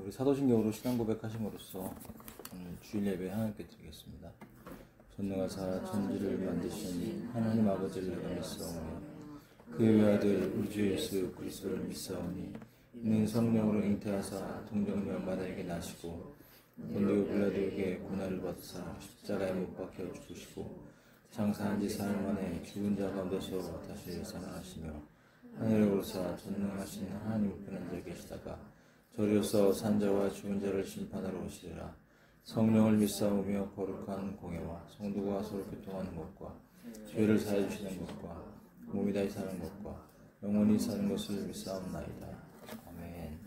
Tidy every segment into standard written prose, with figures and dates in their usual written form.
우리 사도신경으로 신앙 고백하심으로써 오늘 주일 예배 하나님께 드리겠습니다. 전능하사 천지를 만드시니 하나님 아버지를 내가 믿사오며 그의 외아들 우리 주 예수 그리스도를 믿사오니 이는 성령으로 잉태하사 동정녀 마다에게 나시고 본디오 빌라도에게 고난을 받으사 십자가에 못 박혀 죽으시고 장사한 지 사흘 만에 죽은 자 가운데서 다시 살아나시며 하늘에 오르사 전능하신 하나님 우편에 앉아 계시다가 저리로서 산자와 죽은 자를 심판하러 오시리라. 성령을 믿사오며 거룩한 공예와 성도가 서로 교통하는 것과 죄를 사해 주시는 것과 몸이 다시 사는 것과 영원히 사는 것을 믿사옵나이다. 아멘.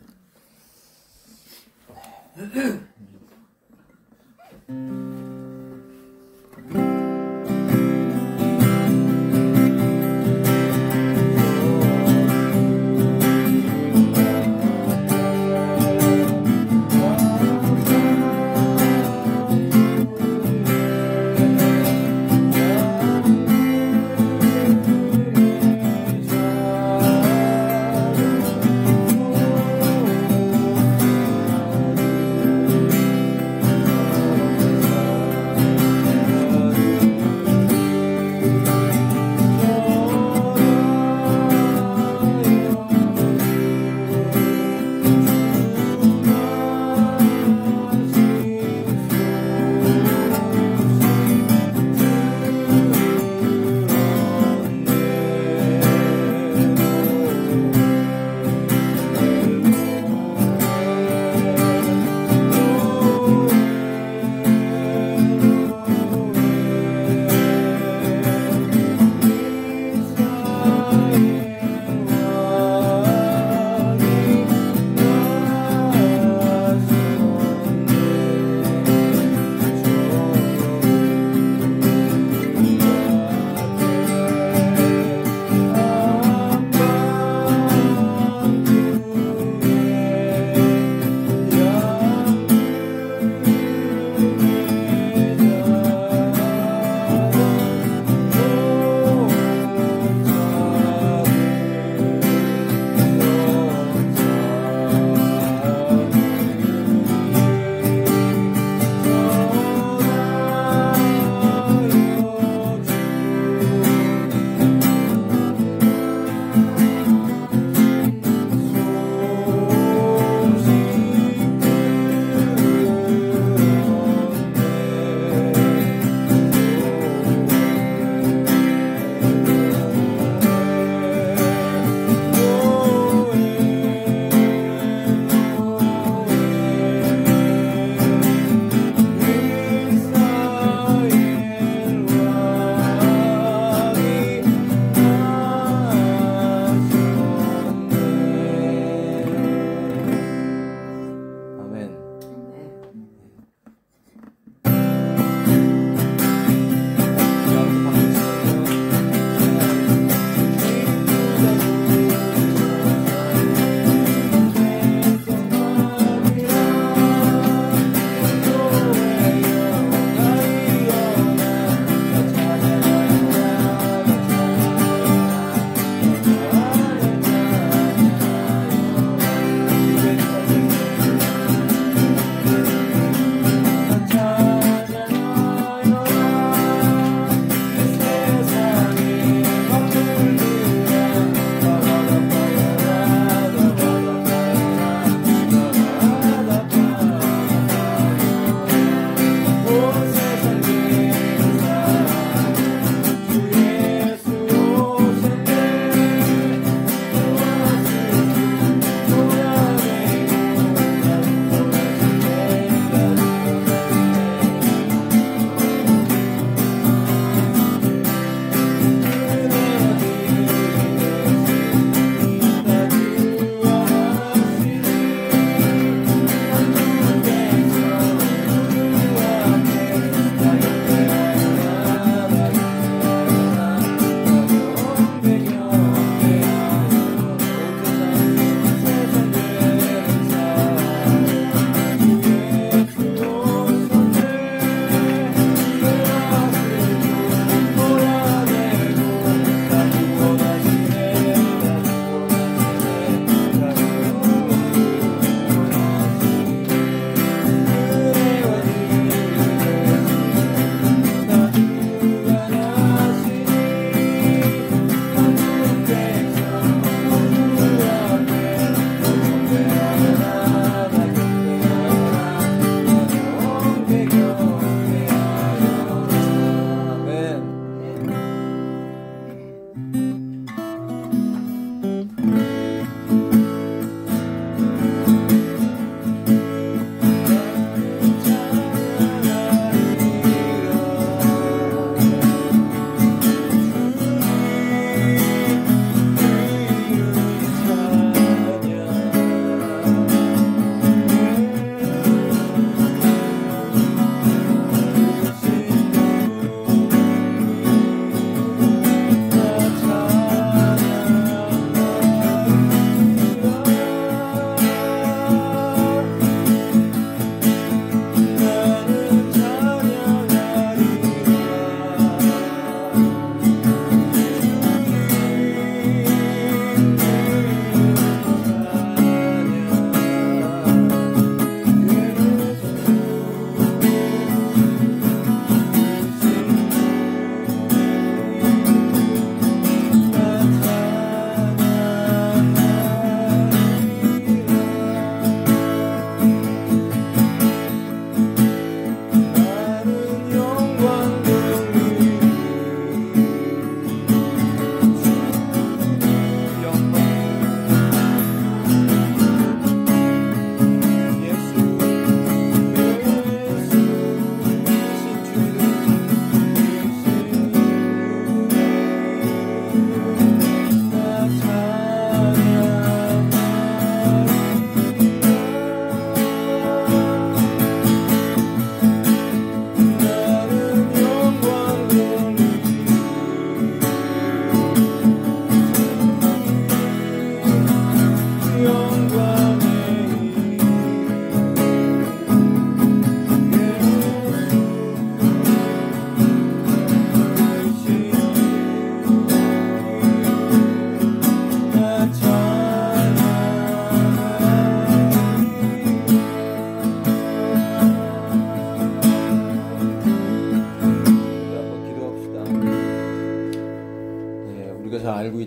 알고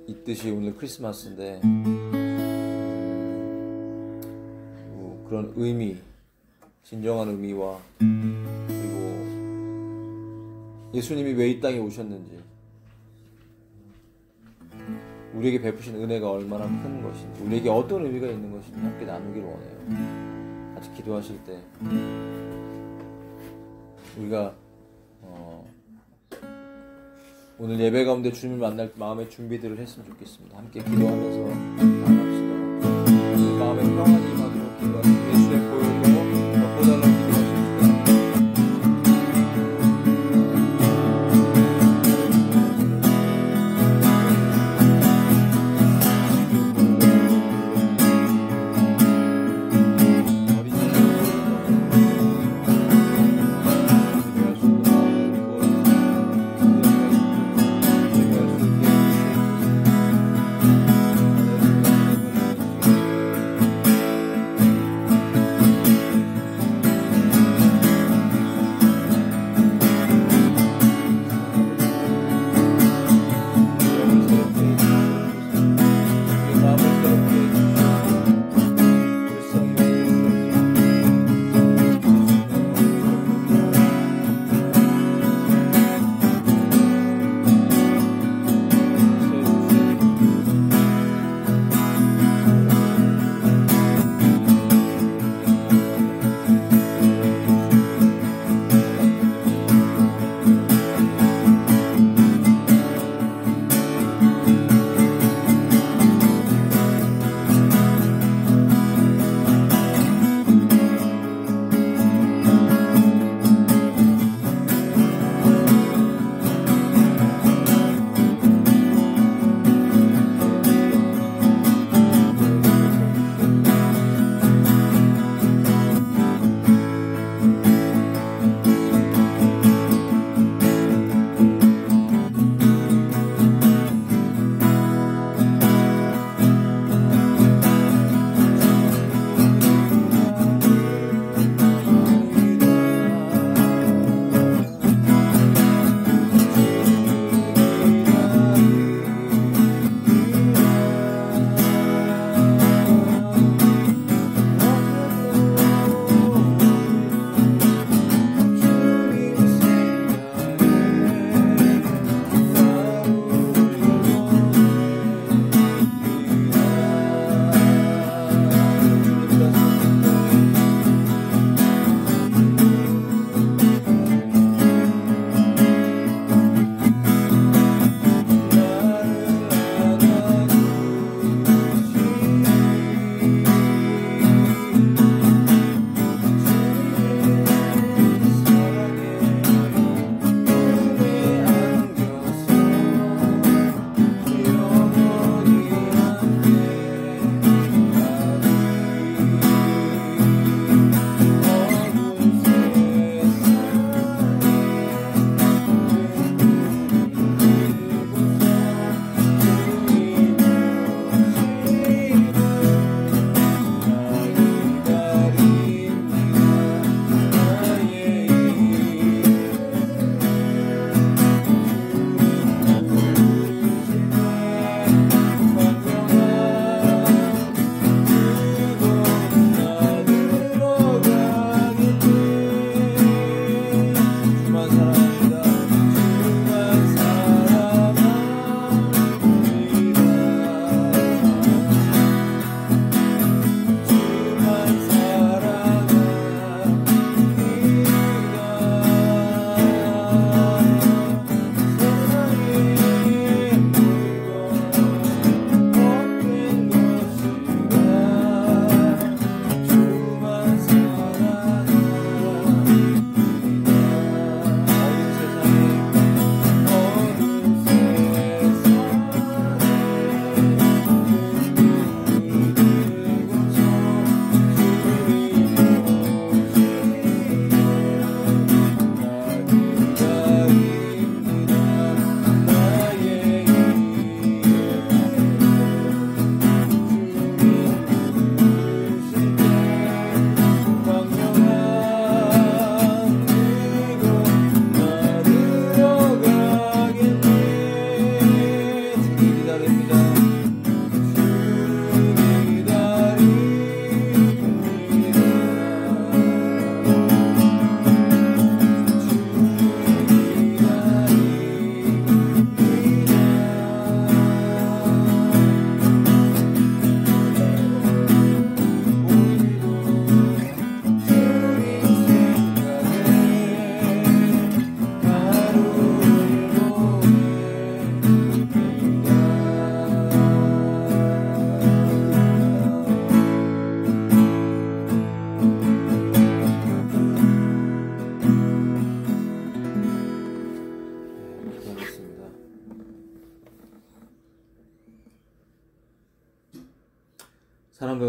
있듯이 오늘 크리스마스인데 그런 의미, 진정한 의미와 그리고 예수님이 왜 이 땅에 오셨는지, 우리에게 베푸신 은혜가 얼마나 큰 것인지, 우리에게 어떤 의미가 있는 것인지 함께 나누기를 원해요. 같이 기도하실 때 우리가 오늘 예배 가운데 주님을 만날 마음의 준비들을 했으면 좋겠습니다. 함께 기도하면서 나갑시다. 마음의 평안이 임하도록 기도하시고 예수의 보혈로 덮어달라고 기도하십시다.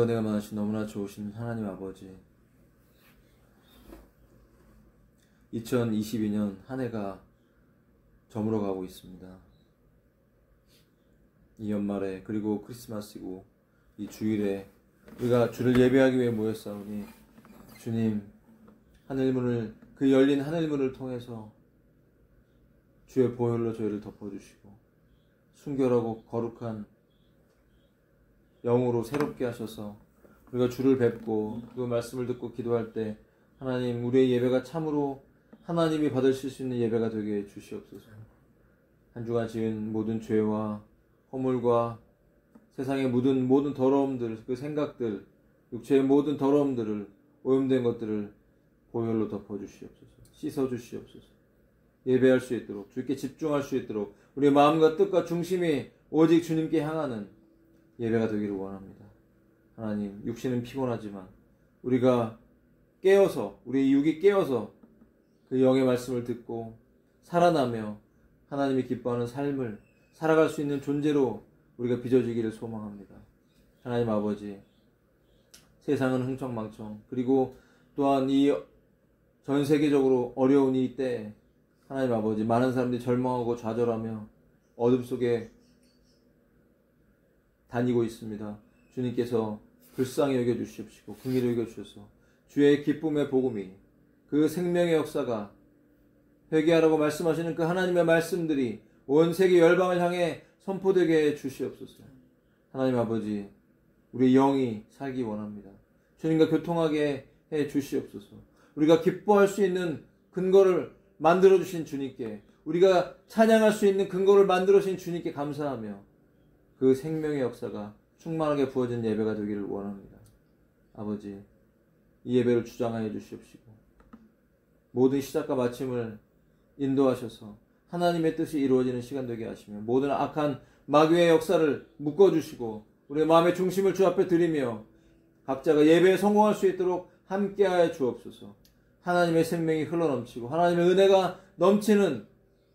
은혜가 많으신 너무나 좋으신 하나님 아버지, 2022년 한 해가 저물어가고 있습니다. 이 연말에 그리고 크리스마스이고 이 주일에 우리가 주를 예배하기 위해 모였사오니 주님, 하늘문을, 그 열린 하늘문을 통해서 주의 보혈로 저희를 덮어주시고 순결하고 거룩한 영으로 새롭게 하셔서 우리가 주를 뵙고 그 말씀을 듣고 기도할 때 하나님, 우리의 예배가 참으로 하나님이 받으실 수 있는 예배가 되게 해 주시옵소서. 한 주간 지은 모든 죄와 허물과 세상에 묻은 모든 더러움들, 그 생각들, 육체의 모든 더러움들을, 오염된 것들을 보혈로 덮어주시옵소서. 씻어주시옵소서. 예배할 수 있도록, 주께 집중할 수 있도록 우리의 마음과 뜻과 중심이 오직 주님께 향하는 예배가 되기를 원합니다. 하나님, 육신은 피곤하지만 우리가 깨어서, 우리의 육이 깨어서 그 영의 말씀을 듣고 살아나며 하나님이 기뻐하는 삶을 살아갈 수 있는 존재로 우리가 빚어지기를 소망합니다. 하나님 아버지, 세상은 흥청망청, 그리고 또한 이 전 세계적으로 어려운 이 때에 하나님 아버지, 많은 사람들이 절망하고 좌절하며 어둠 속에 다니고 있습니다. 주님께서 불쌍히 여겨주시옵시고 긍휼히 여겨주셔서 주의 기쁨의 복음이, 그 생명의 역사가, 회개하라고 말씀하시는 그 하나님의 말씀들이 온 세계 열방을 향해 선포되게 해 주시옵소서. 하나님 아버지, 우리 영이 살기 원합니다. 주님과 교통하게 해 주시옵소서. 우리가 기뻐할 수 있는 근거를 만들어주신 주님께, 우리가 찬양할 수 있는 근거를 만들어주신 주님께 감사하며 그 생명의 역사가 충만하게 부어진 예배가 되기를 원합니다. 아버지, 이 예배를 주장하여 주시옵시고 모든 시작과 마침을 인도하셔서 하나님의 뜻이 이루어지는 시간 되게 하시며 모든 악한 마귀의 역사를 묶어주시고 우리의 마음의 중심을 주 앞에 드리며 각자가 예배에 성공할 수 있도록 함께하여 주옵소서. 하나님의 생명이 흘러넘치고 하나님의 은혜가 넘치는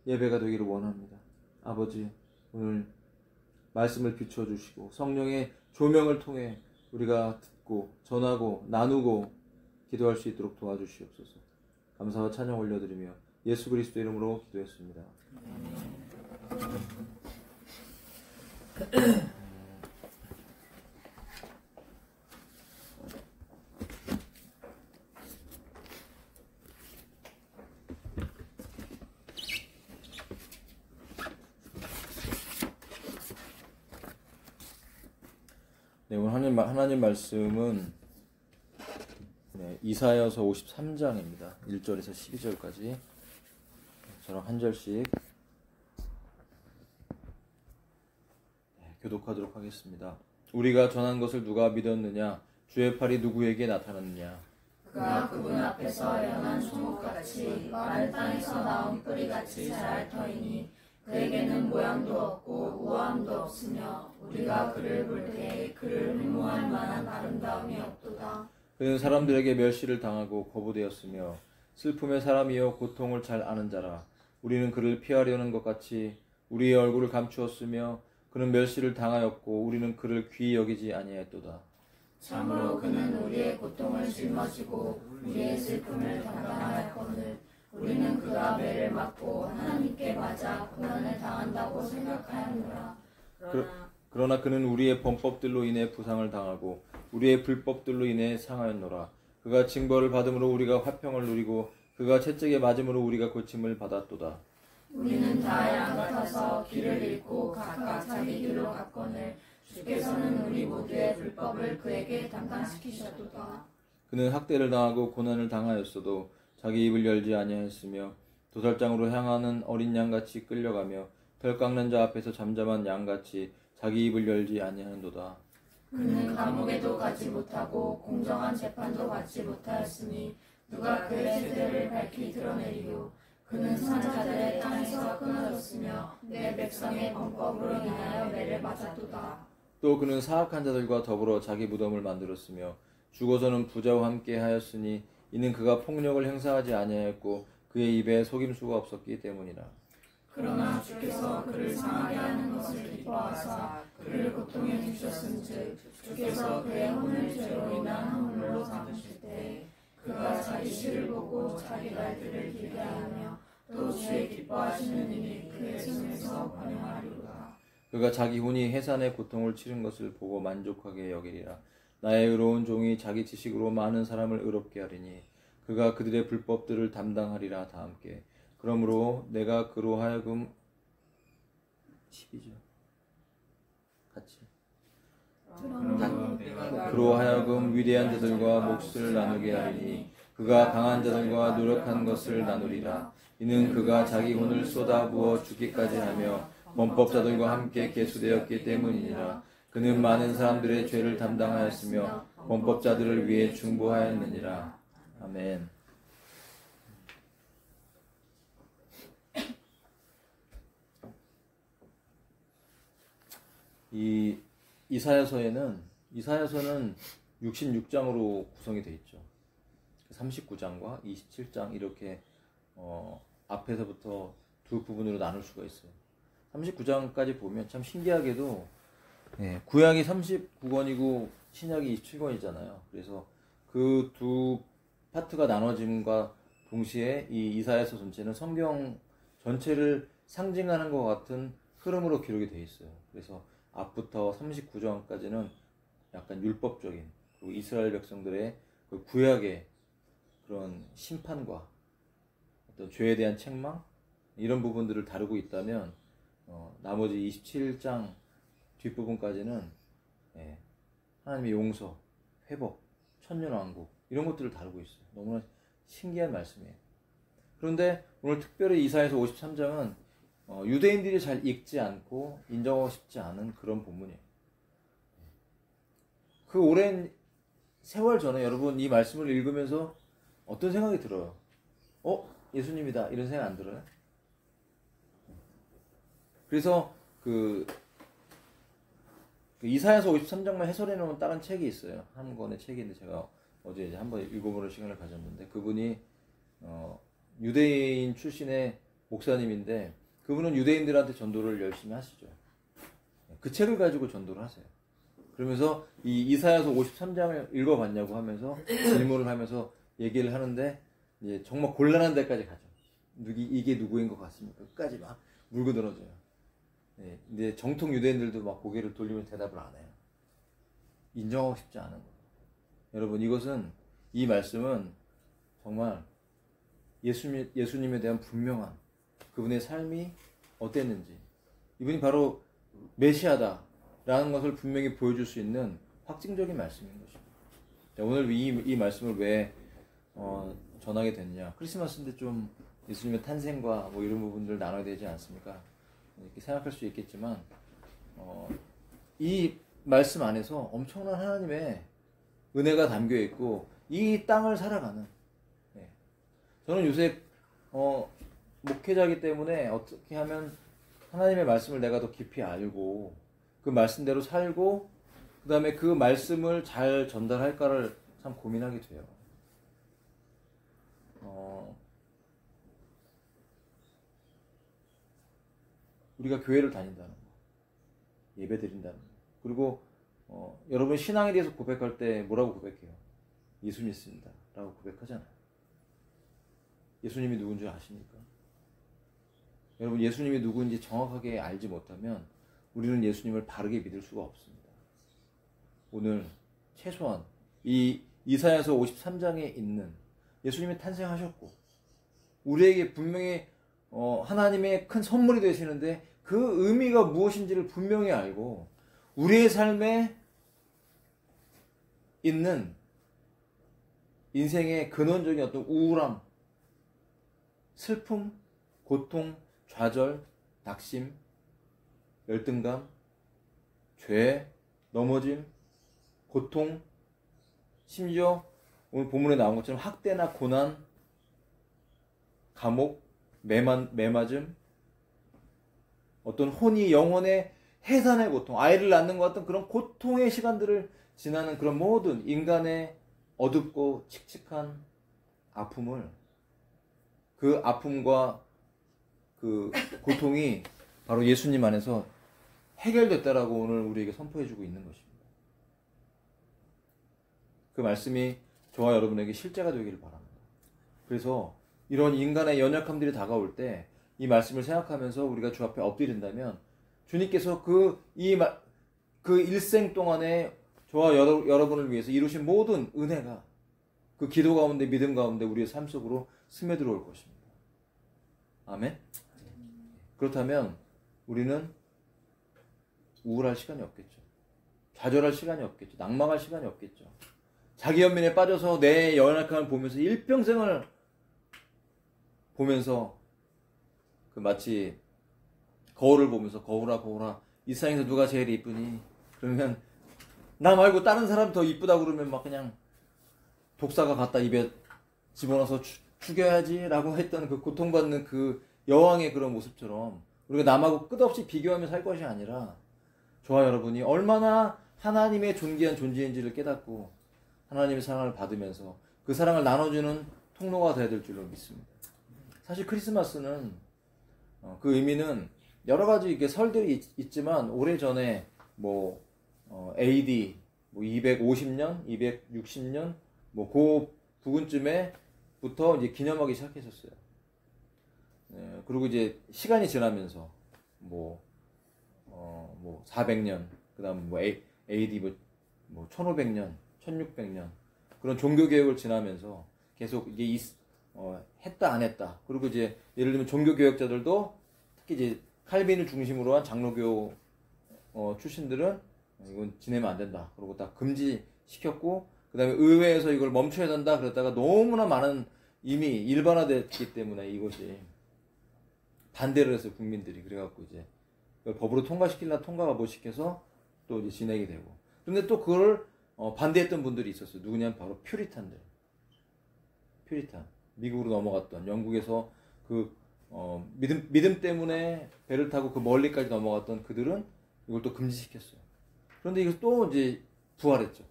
예배가 되기를 원합니다. 아버지, 오늘 말씀을 비춰주시고 성령의 조명을 통해 우리가 듣고 전하고 나누고 기도할 수 있도록 도와주시옵소서. 감사와 찬양 올려드리며 예수 그리스도 이름으로 기도했습니다. 네, 오늘 하나님 말씀은 이사야서 53장입니다. 1절에서 12절까지 저랑 한 절씩 교독하도록 하겠습니다. 우리가 전한 것을 누가 믿었느냐? 주의 팔이 누구에게 나타났느냐? 그가 그분 앞에서 연한 조목같이 마른 땅에서 나온 뿌리같이 자랄 터이니 그에게는 모양도 없고 우아함도 없으며 우리가 그를 볼 때에 그를 흠모할 만한 아름다움이 없도다. 그는 사람들에게 멸시를 당하고 거부되었으며 슬픔의 사람이요 고통을 잘 아는 자라. 우리는 그를 피하려는 것 같이 우리의 얼굴을 감추었으며 그는 멸시를 당하였고 우리는 그를 귀히 여기지 아니하였도다. 참으로 그는 우리의 고통을 짊어지고 우리의 슬픔을 담당하였거늘 우리는 그가 매를 맞고 하나님께 맞아 고난을 당한다고 생각하였노라. 그러나 그는 우리의 범법들로 인해 부상을 당하고 우리의 불법들로 인해 상하였노라. 그가 징벌을 받음으로 우리가 화평을 누리고 그가 채찍에 맞음으로 우리가 고침을 받았도다. 우리는 다 양 같아서 길을 잃고 각각 자기 길로 갔거늘 주께서는 우리 모두의 불법을 그에게 담당시키셨도다. 그는 학대를 당하고 고난을 당하였어도 자기 입을 열지 아니하였으며 도살장으로 향하는 어린 양같이 끌려가며 털 깎는 자 앞에서 잠잠한 양같이 자기 입을 열지 아니하는도다. 그는 감옥에도 가지 못하고 공정한 재판도 받지 못하였으니 누가 그의 세대를 밝히 드러내리요. 그는 산자들의 땅에서 끊어졌으며 내 백성의 범법으로 인하여 매를 맞았도다. 또 그는 사악한 자들과 더불어 자기 무덤을 만들었으며 죽어서는 부자와 함께 하였으니 이는 그가 폭력을 행사하지 아니하였고 그의 입에 속임수가 없었기 때문이라. 그러나 주께서 그를 상하게 하는 것을 기뻐하사 그를 고통해 주셨은즉 주께서 그의 혼을 죄로 인한 허물로 삼으실 때 그가 자기 씨를 보고 자기 날들을 길게 하며 또 주의 기뻐하시는 일이 그의 손에서 번영하리로다. 그가 자기 혼이 해산의 고통을 치른 것을 보고 만족하게 여기리라. 나의 의로운 종이 자기 지식으로 많은 사람을 의롭게 하리니 그가 그들의 불법들을 담당하리라. 다 함께. 그러므로 내가 그로 하여금 12절 같이 그로 하여금 위대한 자들과 몫을 나누게 하리니 그가 강한 자들과 노력한 것을 나누리라. 이는 그가 자기 혼을 쏟아부어 죽기까지 하며 범법자들과 함께 계수되었기 때문이니라. 그는 많은 사람들의 죄를 담당하였으며 범법자들을 위해 중보하였느니라. 아멘. 이 이사야서는 66장으로 구성이 되어 있죠. 39장과 27장 이렇게 앞에서부터 두 부분으로 나눌 수가 있어요. 39장까지 보면 참 신기하게도 구약이 39권이고 신약이 27권이잖아요. 그래서 그 두 파트가 나눠짐과 동시에 이 이사야서 전체는 성경 전체를 상징하는 것 같은 흐름으로 기록이 되어 있어요. 그래서 앞부터 39장까지는 약간 율법적인 그리고 이스라엘 백성들의 그 구약의 그런 심판과 어떤 죄에 대한 책망 이런 부분들을 다루고 있다면 나머지 27장 뒷부분까지는 하나님의 용서, 회복, 천년왕국 이런 것들을 다루고 있어요. 너무나 신기한 말씀이에요. 그런데 오늘 특별히 이사야서 53장은 유대인들이 잘 읽지 않고 인정하고 싶지 않은 그런 본문이에요. 그 오랜 세월 전에 여러분 이 말씀을 읽으면서 어떤 생각이 들어요? 예수님이다 이런 생각 안 들어요? 그래서 그 이사야서 53장만 해설해 놓은 다른 책이 있어요. 한 권의 책이 있는데 제가 어제 이제 한번 읽어보는 시간을 가졌는데 그분이 유대인 출신의 목사님인데 그분은 유대인들한테 전도를 열심히 하시죠. 그 책을 가지고 전도를 하세요. 그러면서 이 이사야서 53장을 읽어봤냐고 하면서 질문을 하면서 얘기를 하는데 이제 정말 곤란한 데까지 가죠. 이게 누구인 것 같습니까? 끝까지 막 물고 늘어져요. 근데 정통 유대인들도 막 고개를 돌리면서 대답을 안 해요. 인정하고 싶지 않은 거예요. 여러분 이 말씀은 정말 예수님에 대한 분명한 그분의 삶이 어땠는지 이분이 바로 메시아다라는 것을 분명히 보여줄 수 있는 확증적인 말씀인 것입니다. 자, 오늘 이 말씀을 왜 전하게 됐냐? 크리스마스인데 좀 예수님의 탄생과 뭐 이런 부분들 나눠야 되지 않습니까? 이렇게 생각할 수 있겠지만 이 말씀 안에서 엄청난 하나님의 은혜가 담겨 있고 이 땅을 살아가는 저는 요새 목회자이기 때문에 어떻게 하면 하나님의 말씀을 내가 더 깊이 알고 그 말씀대로 살고 그 다음에 그 말씀을 잘 전달할까를 참 고민하게 돼요. 우리가 교회를 다닌다는 거, 예배 드린다는 거, 그리고 여러분 신앙에 대해서 고백할 때 뭐라고 고백해요? 예수 믿습니다 라고 고백하잖아요. 예수님이 누군지 아십니까? 여러분 예수님이 누구인지 정확하게 알지 못하면 우리는 예수님을 바르게 믿을 수가 없습니다. 오늘 최소한 이 이사야서 53장에 있는 예수님이 탄생하셨고 우리에게 분명히 하나님의 큰 선물이 되시는데 그 의미가 무엇인지를 분명히 알고 우리의 삶에 있는 인생의 근원적인 어떤 우울함, 슬픔, 고통, 좌절, 낙심, 열등감, 죄, 넘어짐, 고통, 심지어 오늘 본문에 나온 것처럼 학대나 고난, 감옥, 매맞음, 어떤 혼이 영혼의 해산의 고통, 아이를 낳는 것 같은 그런 고통의 시간들을 지나는 그런 모든 인간의 어둡고 칙칙한 아픔을 그 아픔과 그 고통이 바로 예수님 안에서 해결됐다라고 오늘 우리에게 선포해주고 있는 것입니다. 그 말씀이 저와 여러분에게 실제가 되기를 바랍니다. 그래서 이런 인간의 연약함들이 다가올 때 이 말씀을 생각하면서 우리가 주 앞에 엎드린다면 주님께서 그 일생 동안에 저와 여러분을 위해서 이루신 모든 은혜가 그 기도 가운데 믿음 가운데 우리의 삶 속으로 스며들어올 것입니다. 아멘? 그렇다면 우리는 우울할 시간이 없겠죠. 좌절할 시간이 없겠죠. 낭망할 시간이 없겠죠. 자기 연민에 빠져서 내 연약함을 보면서 일평생을 보면서 그 마치 거울을 보면서 거울아 이 세상에서 누가 제일 이쁘니? 그러면 나 말고 다른 사람이 더 이쁘다고 그러면 막 그냥 독사가 갖다 입에 집어넣어서 죽여야지 라고 했던 그 고통받는 그 여왕의 그런 모습처럼 우리가 남하고 끝없이 비교하며 살 것이 아니라 저와 여러분이 얼마나 하나님의 존귀한 존재인지를 깨닫고 하나님의 사랑을 받으면서 그 사랑을 나눠주는 통로가 되어야 될 줄로 믿습니다. 사실 크리스마스는 그 의미는 여러 가지 이렇게 설들이 있지만 오래전에 AD 250년, 260년 그 부근쯤에부터 이제 기념하기 시작했었어요. 그리고 이제 시간이 지나면서 400년, 그다음 AD 1500년, 1600년 그런 종교 개혁을 지나면서 계속 이게 했다 안 했다. 그리고 이제 예를 들면 종교 개혁자들도 특히 이제 칼빈을 중심으로 한 장로교 출신들은 이건 지내면 안 된다. 그리고 다 금지시켰고 그다음에 의회에서 이걸 멈춰야 된다. 그랬다가 너무나 많은 이미 일반화됐기 때문에 이것이 반대를 했어요. 국민들이. 그래갖고 이제 법으로 통과시키려다 통과가 못 시켜서 또 이제 진행이 되고. 근데 또 그걸 반대했던 분들이 있었어요. 누구냐면 바로 퓨리탄들. 퓨리탄. 미국으로 넘어갔던 영국에서 그 믿음 때문에 배를 타고 그 멀리까지 넘어갔던 그들은 이걸 또 금지시켰어요. 그런데 이거 또 이제 부활했죠.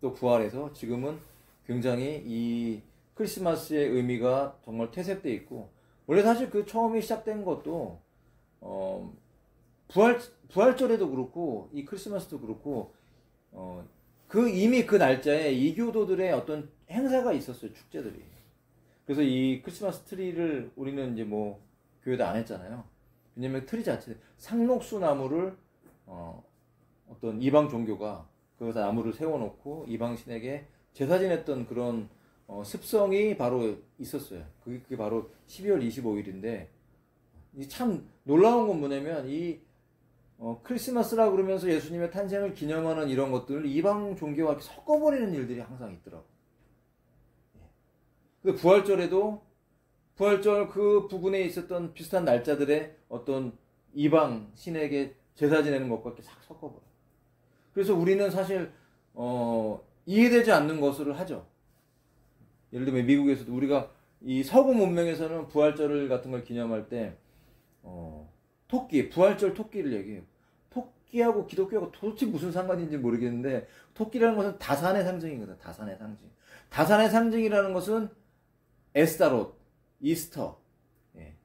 또 부활해서 지금은 굉장히 이 크리스마스의 의미가 정말 퇴색되어 있고 원래 사실 그 처음에 시작된 것도 부활절에도 그렇고 이 크리스마스도 그렇고 그 이미 그 날짜에 이교도들의 어떤 행사가 있었어요. 축제들이. 그래서 이 크리스마스 트리를 우리는 이제 교회도 안 했잖아요. 왜냐면 트리 자체 상록수 나무를 어떤 이방 종교가 그래서 나무를 세워놓고 이방 신에게 제사 지냈던 그런 습성이 바로 있었어요. 그게 바로 12월 25일인데 참 놀라운 건 뭐냐면 이 크리스마스라 그러면서 예수님의 탄생을 기념하는 이런 것들을 이방 종교와 이렇게 섞어버리는 일들이 항상 있더라고요. 부활절에도 부활절 그 부근에 있었던 비슷한 날짜들의 어떤 이방 신에게 제사 지내는 것과 이렇게 싹 섞어버려요. 그래서 우리는 사실 이해되지 않는 것을 하죠. 예를 들면 미국에서도 우리가 이 서구 문명에서는 부활절 같은 걸 기념할 때 토끼, 부활절 토끼를 얘기해요. 토끼하고 기독교하고 도대체 무슨 상관인지 모르겠는데 토끼라는 것은 다산의 상징이거든. 다산의 상징. 다산의 상징이라는 것은 에스타롯, 이스터.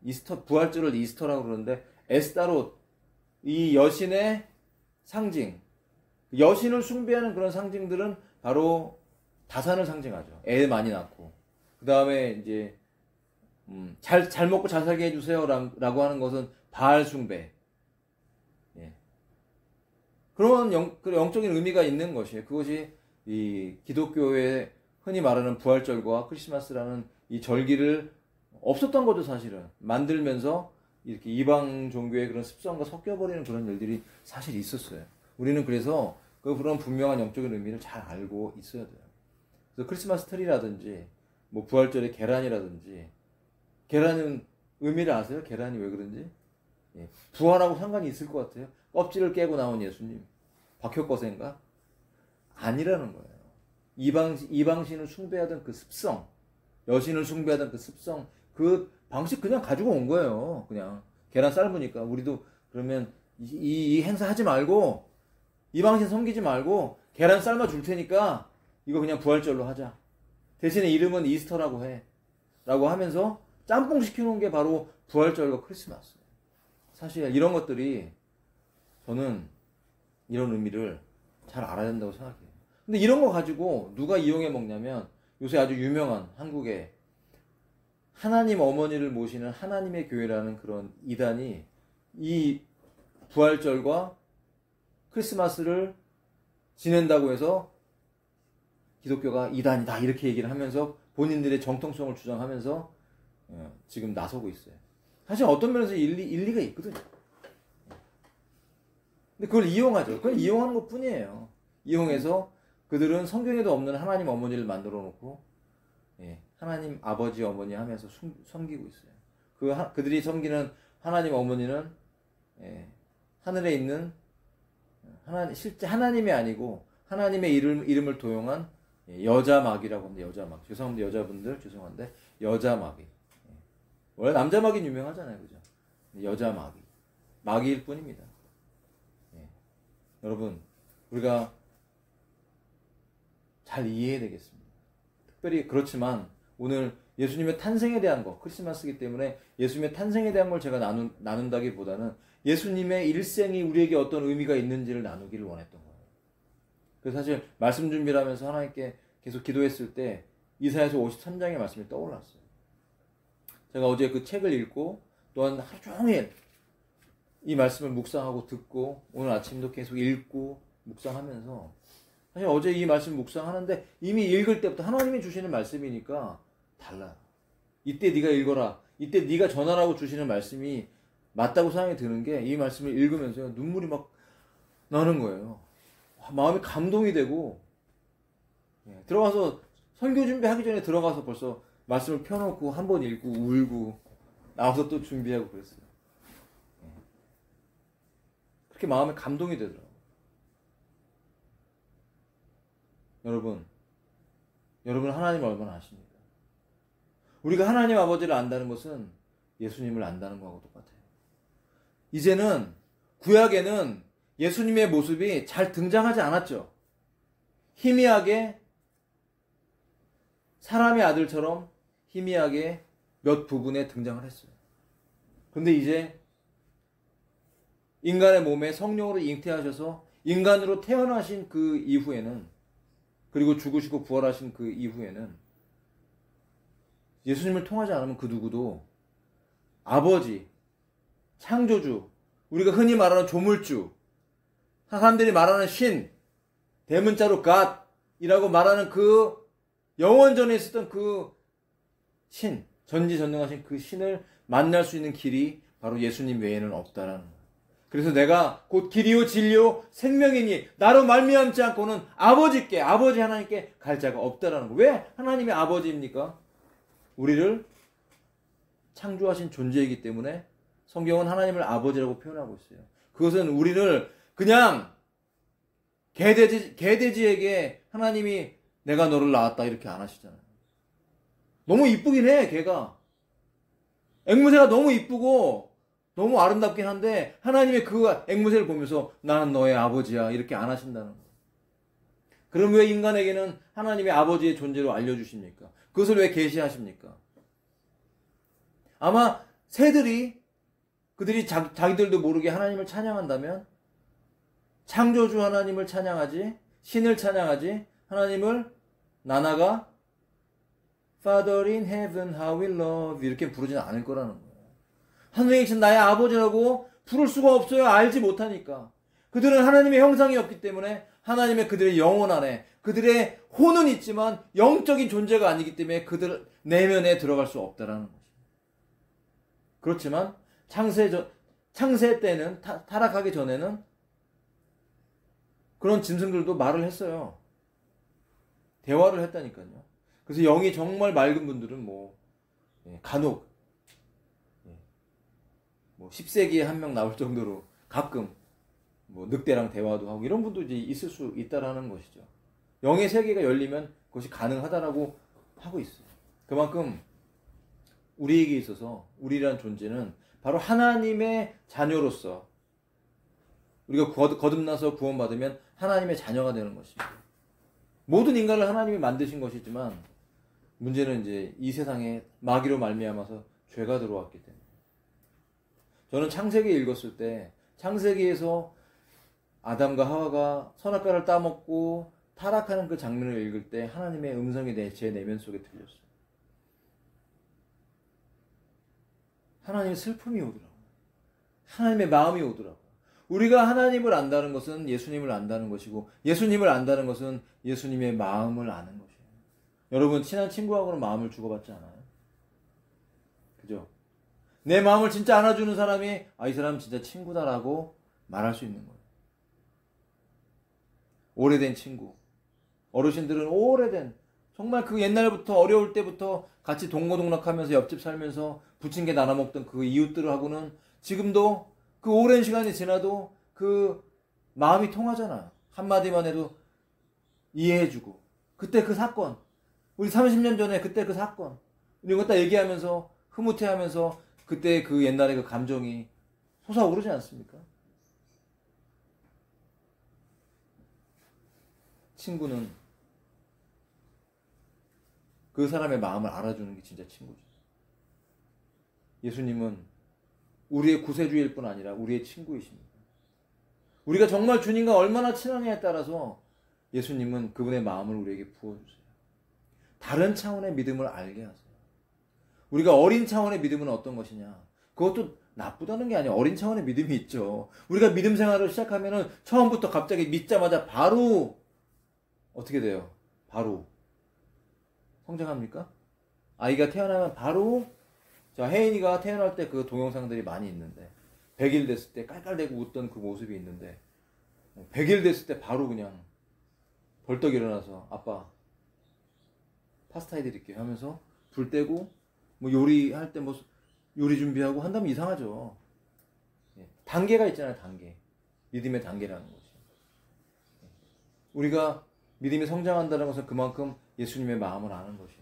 이스터, 부활절을 이스터라고 그러는데 에스타롯, 이 여신의 상징. 여신을 숭배하는 그런 상징들은 바로 다산을 상징하죠. 애 많이 낳고. 그 다음에 이제 잘 먹고 잘 살게 해주세요 라고 하는 것은 바알 숭배. 그런 영적인 의미가 있는 것이에요. 그것이 이 기독교의 흔히 말하는 부활절과 크리스마스라는 이 절기를 없었던 거죠, 사실은. 만들면서 이렇게 이방 종교의 그런 습성과 섞여버리는 그런 일들이 사실 있었어요. 우리는 그래서 그런 분명한 영적인 의미를 잘 알고 있어야 돼요. 그래서 크리스마스 트리라든지, 부활절의 계란이라든지, 계란은 의미를 아세요? 계란이 왜 그런지? 부활하고 상관이 있을 것 같아요. 껍질을 깨고 나온 예수님. 박효거센가? 아니라는 거예요. 이방신을 숭배하던 그 습성, 여신을 숭배하던 그 습성, 그 방식 그냥 가지고 온 거예요. 그냥 계란 삶으니까 우리도 그러면 이 행사 하지 말고 이방신 섬기지 말고 계란 삶아 줄 테니까 이거 그냥 부활절로 하자. 대신에 이름은 이스터라고 해. 라고 하면서 짬뽕 시켜놓은 게 바로 부활절과 크리스마스예요. 사실 이런 것들이 저는 이런 의미를 잘 알아야 된다고 생각해요. 근데 이런 거 가지고 누가 이용해 먹냐면 요새 아주 유명한 한국에 하나님 어머니를 모시는 하나님의 교회라는 그런 이단이 이 부활절과 크리스마스를 지낸다고 해서 기독교가 이단이다 이렇게 얘기를 하면서 본인들의 정통성을 주장하면서 지금 나서고 있어요. 사실 어떤 면에서 일리가 있거든요. 근데 그걸 이용하죠. 그걸 이용하는 것 뿐이에요. 이용해서 그들은 성경에도 없는 하나님 어머니를 만들어 놓고 하나님 아버지 어머니 하면서 섬기고 있어요. 그들이 섬기는 하나님 어머니는 하늘에 있는 실제 하나님이 아니고 하나님의 이름을 도용한 여자 마귀라고 합니다. 여자 마귀. 죄송합니다. 여자분들 죄송한데 여자 마귀. 원래 남자 마귀는 유명하잖아요. 그죠? 여자 마귀. 마귀일 뿐입니다. 여러분 우리가 잘 이해해야 되겠습니다. 특별히 그렇지만 오늘 예수님의 탄생에 대한 거, 크리스마스이기 때문에 예수님의 탄생에 대한 걸 제가 나눈다기보다는 예수님의 일생이 우리에게 어떤 의미가 있는지를 나누기를 원했던 거예요. 그래서 사실 말씀 준비를 하면서 하나님께 계속 기도했을 때 이사야서 53장의 말씀이 떠올랐어요. 제가 어제 그 책을 읽고 또한 하루 종일 이 말씀을 묵상하고 듣고 오늘 아침도 계속 읽고 묵상하면서 사실 어제 이 말씀 묵상하는데 이미 읽을 때부터 하나님이 주시는 말씀이니까 달라요. 이때 네가 읽어라. 이때 네가 전하라고 주시는 말씀이 맞다고 생각이 드는 게 이 말씀을 읽으면서 눈물이 막 나는 거예요. 마음이 감동이 되고 들어가서 설교 준비하기 전에 들어가서 벌써 말씀을 펴놓고 한 번 읽고 울고 나와서 또 준비하고 그랬어요. 그렇게 마음에 감동이 되더라고요. 여러분 하나님을 얼마나 아십니까? 우리가 하나님 아버지를 안다는 것은 예수님을 안다는 거하고 똑같아요. 이제는 구약에는 예수님의 모습이 잘 등장하지 않았죠. 희미하게 사람의 아들처럼 희미하게 몇 부분에 등장을 했어요. 그런데 이제 인간의 몸에 성령으로 잉태하셔서 인간으로 태어나신 그 이후에는 그리고 죽으시고 부활하신 그 이후에는 예수님을 통하지 않으면 그 누구도 아버지, 창조주, 우리가 흔히 말하는 조물주, 사람들이 말하는 신, 대문자로 God이라고 말하는 그 영원전에 있었던 그 신, 전지전능하신 그 신을 만날 수 있는 길이 바로 예수님 외에는 없다라는 거예요. 그래서 내가 곧 길이요 진리요 생명이니 나로 말미암지 않고는 아버지 하나님께 갈 자가 없다라는 거예요. 왜 하나님이 아버지입니까? 우리를 창조하신 존재이기 때문에 성경은 하나님을 아버지라고 표현하고 있어요. 그것은 우리를 그냥 개돼지에게 하나님이 내가 너를 낳았다 이렇게 안 하시잖아요. 너무 이쁘긴 해, 개가. 앵무새가 너무 이쁘고 너무 아름답긴 한데 하나님의 그 앵무새를 보면서 나는 너의 아버지야 이렇게 안 하신다는 거예요. 그럼 왜 인간에게는 하나님의 아버지의 존재로 알려주십니까? 그것을 왜 계시하십니까? 아마 새들이 그들이 자기들도 모르게 하나님을 찬양한다면 창조주 하나님을 찬양하지 신을 찬양하지 하나님을 나나가 Father in heaven how we love 이렇게 부르지는 않을 거라는 거예요. 하늘에 계신 나의 아버지라고 부를 수가 없어요. 알지 못하니까. 그들은 하나님의 형상이 없기 때문에 하나님의 그들의 영혼 안에 그들의 혼은 있지만 영적인 존재가 아니기 때문에 그들 내면에 들어갈 수 없다라는 것입니다. 그렇지만 창세 때는 타락하기 전에는 그런 짐승들도 말을 했어요. 대화를 했다니까요. 그래서 영이 정말 맑은 분들은 간혹 10세기에 한 명 나올 정도로 가끔 늑대랑 대화도 하고 이런 분도 이제 있을 수 있다라는 것이죠. 영의 세계가 열리면 그것이 가능하다라고 하고 있어요. 그만큼 우리에게 있어서 우리란 존재는 바로 하나님의 자녀로서 우리가 거듭나서 구원받으면 하나님의 자녀가 되는 것입니다. 모든 인간을 하나님이 만드신 것이지만 문제는 이제 이 세상에 마귀로 말미암아서 죄가 들어왔기 때문에. 저는 창세기 읽었을 때 창세기에서 아담과 하와가 선악과를 따먹고 타락하는 그 장면을 읽을 때 하나님의 음성이 제 내면 속에 들렸어요. 하나님의 슬픔이 오더라고요. 하나님의 마음이 오더라고요. 우리가 하나님을 안다는 것은 예수님을 안다는 것이고 예수님을 안다는 것은 예수님의 마음을 아는 것이에요. 여러분 친한 친구하고는 마음을 주고받지 않아요? 그죠? 내 마음을 진짜 안아주는 사람이 이 사람 진짜 친구다라고 말할 수 있는 거예요. 오래된 친구. 어르신들은 오래된 정말 그 옛날부터 어려울 때부터 같이 동고동락하면서 옆집 살면서 부침개 나눠 먹던 그 이웃들하고는 지금도 그 오랜 시간이 지나도 그 마음이 통하잖아요. 한마디만 해도 이해해주고 그때 그 사건 우리 30년 전에 그때 그 사건 이런 거 딱 얘기하면서 흐뭇해하면서 그때 그 옛날의 그 감정이 솟아오르지 않습니까? 친구는 그 사람의 마음을 알아주는 게 진짜 친구죠. 예수님은 우리의 구세주일 뿐 아니라 우리의 친구이십니다. 우리가 정말 주님과 얼마나 친하냐에 따라서 예수님은 그분의 마음을 우리에게 부어주세요. 다른 차원의 믿음을 알게 하세요. 우리가 어린 차원의 믿음은 어떤 것이냐? 그것도 나쁘다는 게 아니에요. 어린 차원의 믿음이 있죠. 우리가 믿음 생활을 시작하면은 처음부터 갑자기 믿자마자 바로 어떻게 돼요? 바로 성장합니까? 아이가 태어나면 바로 자 혜인이가 태어날 때 그 동영상들이 많이 있는데 100일 됐을 때 깔깔대고 웃던 그 모습이 있는데 100일 됐을 때 바로 그냥 벌떡 일어나서 아빠 파스타 해드릴게요 하면서 불 떼고 뭐 요리할 때 뭐 요리 준비하고 한다면 이상하죠. 단계가 있잖아요. 단계. 믿음의 단계라는 거지. 우리가 믿음이 성장한다는 것은 그만큼 예수님의 마음을 아는 것이에요.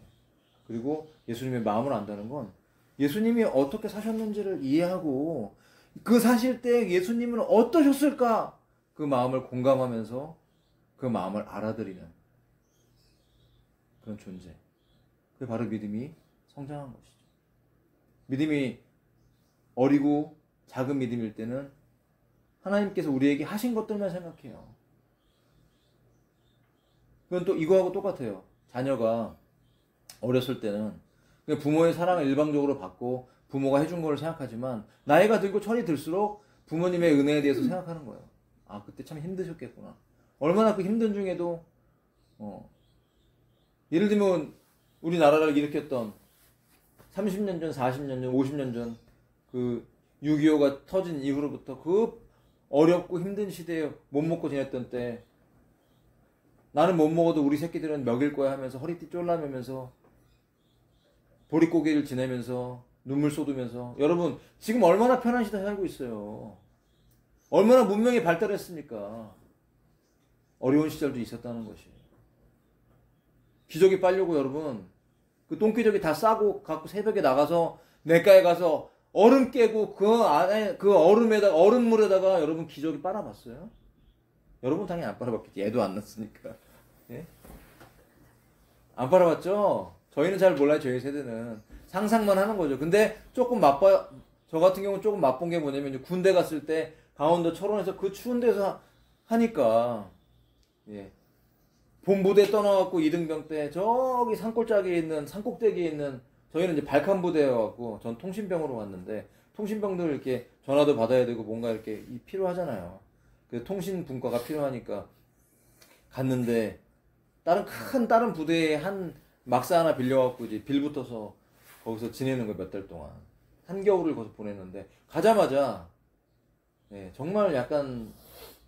그리고 예수님의 마음을 안다는 건 예수님이 어떻게 사셨는지를 이해하고 그 사실 때 예수님은 어떠셨을까 그 마음을 공감하면서 그 마음을 알아들이는 그런 존재. 그게 바로 믿음이 성장한 것이죠. 믿음이 어리고 작은 믿음일 때는 하나님께서 우리에게 하신 것들만 생각해요. 그건 또 이거하고 똑같아요. 자녀가 어렸을 때는 그냥 부모의 사랑을 일방적으로 받고 부모가 해준 걸 생각하지만 나이가 들고 철이 들수록 부모님의 은혜에 대해서 생각하는 거예요. 아 그때 참 힘드셨겠구나. 얼마나 그 힘든 중에도 예를 들면 우리나라를 일으켰던 30년 전, 40년 전, 50년 전 그 6.25가 터진 이후로부터 그 어렵고 힘든 시대에 못 먹고 지냈던 때 나는 못 먹어도 우리 새끼들은 먹일 거야 하면서 허리띠 쫄라매면서 보릿고개를 지내면서 눈물 쏟으면서 여러분 지금 얼마나 편한 시대에 살고 있어요. 얼마나 문명이 발달했습니까. 어려운 시절도 있었다는 것이에요. 기저귀 빨려고 여러분 그 똥기저귀 다 싸고 갖고 새벽에 나가서 냇가에 가서 얼음 깨고 그 안에 그 얼음물에다가 여러분 기저귀 빨아봤어요? 여러분 당연히 안 빨아봤겠지. 애도 안 낳았으니까. 예? 안 빨아봤죠? 저희는 잘 몰라요. 저희 세대는 상상만 하는 거죠. 근데 조금 저 같은 경우는 조금 맛본 게 뭐냐면 군대 갔을 때 강원도 철원에서 그 추운 데서 하니까 예. 본부대 떠나갖고 이등병 때 저기 산골짜기에 있는 산꼭대기에 있는 저희는 이제 발칸부대여갖고 전 통신병으로 갔는데 통신병들 이렇게 전화도 받아야 되고 뭔가 이렇게 필요하잖아요. 그 통신분과가 필요하니까 갔는데 다른 부대에 한 막사 하나 빌려갖고 이제 빌 붙어서 거기서 지내는 거 몇 달 동안 한겨울을 거기서 보냈는데 가자마자 예, 정말 약간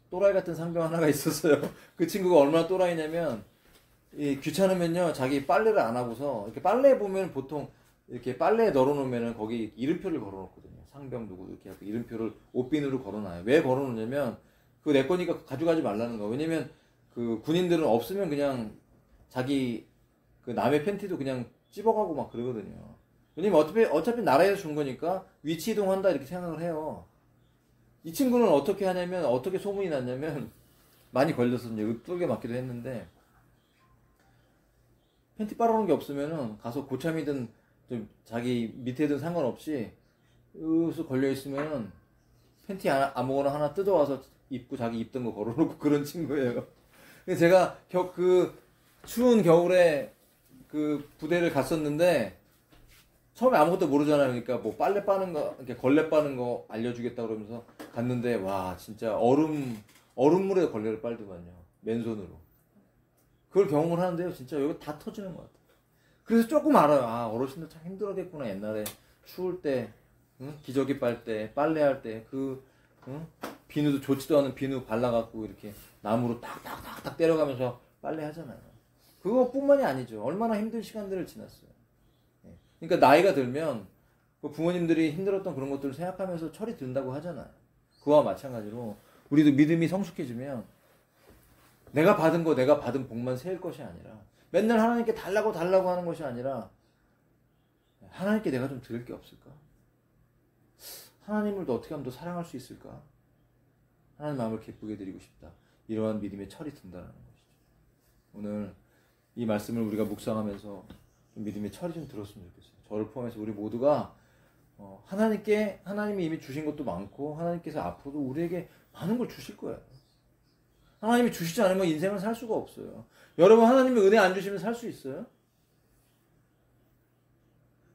또라이 같은 상병 하나가 있었어요. 그 친구가 얼마나 또라이냐면 귀찮으면요 자기 빨래를 안 하고서 이렇게 빨래 보면 보통 이렇게 빨래에 널어놓으면은 거기 이름표를 걸어놓거든요. 상병 누구 이렇게 하고 이름표를 옷비누로 걸어놔요. 왜 걸어놓냐면 그거 내 거니까 가져가지 말라는 거. 왜냐면 그 군인들은 없으면 그냥 자기 그 남의 팬티도 그냥 찝어가고 막 그러거든요. 왜냐면 어차피 나라에서 준 거니까 위치 이동한다 이렇게 생각을 해요. 이 친구는 어떻게 하냐면 어떻게 소문이 났냐면 많이 걸려서 이제 으뚜게 맞기도 했는데 팬티 빨아놓은 게 없으면은 가서 고참이든 좀 자기 밑에든 상관없이 여기서 걸려있으면 팬티 아무거나 하나 뜯어와서 입고 자기 입던 거 걸어놓고 그런 친구예요. 근데 제가 그 추운 겨울에 그 부대를 갔었는데 처음에 아무것도 모르잖아요. 그러니까 뭐 빨래 빠는 거, 이렇게 걸레 빠는 거 알려주겠다 그러면서 갔는데 와 진짜 얼음물에 걸레를 빨더만요. 맨손으로. 그걸 경험을 하는데요. 진짜 여기 다 터지는 것 같아요. 그래서 조금 알아요. 아 어르신들 참 힘들었겠구나. 옛날에 추울 때, 응? 기저귀 빨 때, 빨래할 때 응? 비누도 좋지도 않은 비누 발라갖고 이렇게 나무로 딱딱딱딱 때려가면서 빨래하잖아요. 그것뿐만이 아니죠. 얼마나 힘든 시간들을 지났어요. 그러니까 나이가 들면 부모님들이 힘들었던 그런 것들을 생각하면서 철이 든다고 하잖아요. 그와 마찬가지로 우리도 믿음이 성숙해지면 내가 받은 거, 내가 받은 복만 세일 것이 아니라 맨날 하나님께 달라고 하는 것이 아니라 하나님께 내가 좀 드릴 게 없을까? 하나님을 더 어떻게 하면 더 사랑할 수 있을까? 하나님 마음을 기쁘게 드리고 싶다. 이러한 믿음의 철이 든다는 것이죠. 오늘 이 말씀을 우리가 묵상하면서 믿음의 철이 좀 들었으면 좋겠어요. 저를 포함해서 우리 모두가 하나님이 이미 주신 것도 많고 하나님께서 앞으로도 우리에게 많은 걸 주실 거예요. 하나님이 주시지 않으면 인생을 살 수가 없어요. 여러분 하나님의 은혜 안 주시면 살 수 있어요?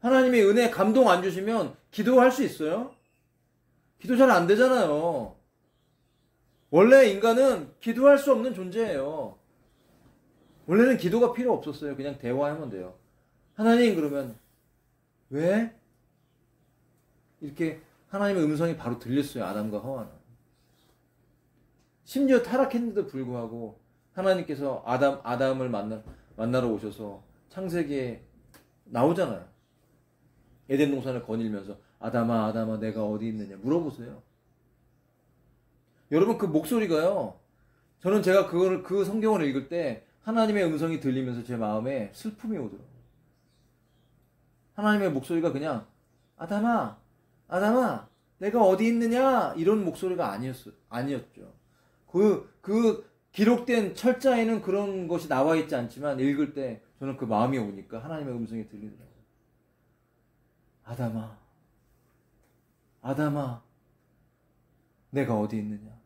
하나님의 은혜 감동 안 주시면 기도할 수 있어요? 기도 잘 안 되잖아요. 원래 인간은 기도할 수 없는 존재예요. 원래는 기도가 필요 없었어요. 그냥 대화하면 돼요. 하나님 그러면 왜? 이렇게 하나님의 음성이 바로 들렸어요. 아담과 하와는. 심지어 타락했는데도 불구하고 하나님께서 아담을 만나러 오셔서 창세기에 나오잖아요. 에덴 동산을 거닐면서 아담아 내가 어디 있느냐 물어보세요. 여러분 그 목소리가요. 저는 제가 그 성경을 읽을 때 하나님의 음성이 들리면서 제 마음에 슬픔이 오더라고요. 하나님의 목소리가 그냥 아담아 내가 어디 있느냐 이런 목소리가 아니었죠. 그 기록된 철자에는 그런 것이 나와 있지 않지만 읽을 때 저는 그 마음이 오니까 하나님의 음성이 들리더라고요. 아담아 내가 어디 있느냐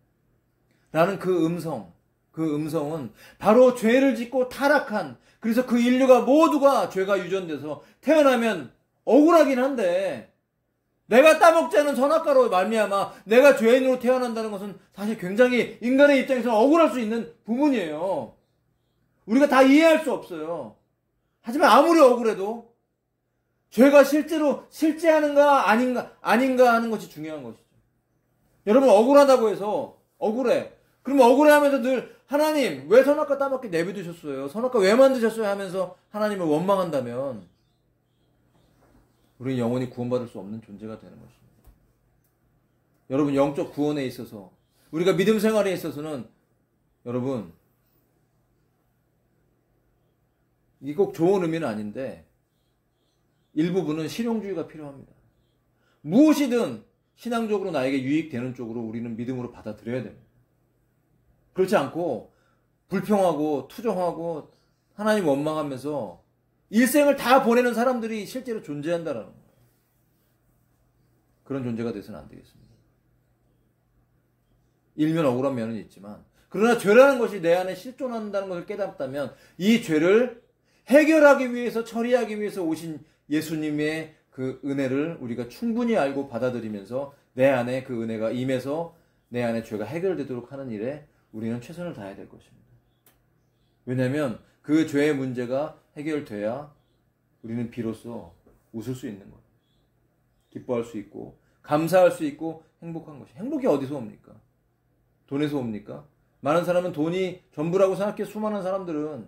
라는 그 음성은 바로 죄를 짓고 타락한, 그래서 그 인류가 모두가 죄가 유전돼서 태어나면 억울하긴 한데 내가 따먹지 않은 선악과로 말미암아 내가 죄인으로 태어난다는 것은 사실 굉장히 인간의 입장에서는 억울할 수 있는 부분이에요. 우리가 다 이해할 수 없어요. 하지만 아무리 억울해도 죄가 실제로 실제하는가 아닌가 하는 것이 중요한 것이죠. 여러분 억울하다고 해서 억울해. 그러면 억울해하면서 늘 하나님 왜 선악과 따먹게 내버두셨어요? 선악과 왜 만드셨어요? 하면서 하나님을 원망한다면 우리는 영원히 구원받을 수 없는 존재가 되는 것입니다. 여러분 영적 구원에 있어서 우리가 믿음 생활에 있어서는 여러분 이게 꼭 좋은 의미는 아닌데 일부분은 실용주의가 필요합니다. 무엇이든 신앙적으로 나에게 유익되는 쪽으로 우리는 믿음으로 받아들여야 됩니다. 그렇지 않고 불평하고 투정하고 하나님 원망하면서 일생을 다 보내는 사람들이 실제로 존재한다는 거예요. 그런 존재가 돼서는 안 되겠습니다. 일면 억울한 면은 있지만 그러나 죄라는 것이 내 안에 실존한다는 것을 깨닫다면 이 죄를 해결하기 위해서 처리하기 위해서 오신 예수님의 그 은혜를 우리가 충분히 알고 받아들이면서 내 안에 그 은혜가 임해서 내 안에 죄가 해결되도록 하는 일에 우리는 최선을 다해야 될 것입니다. 왜냐하면 그 죄의 문제가 해결돼야 우리는 비로소 웃을 수 있는 거예요. 기뻐할 수 있고 감사할 수 있고 행복한 것이. 행복이 어디서 옵니까? 돈에서 옵니까? 많은 사람은 돈이 전부라고 생각해. 수많은 사람들은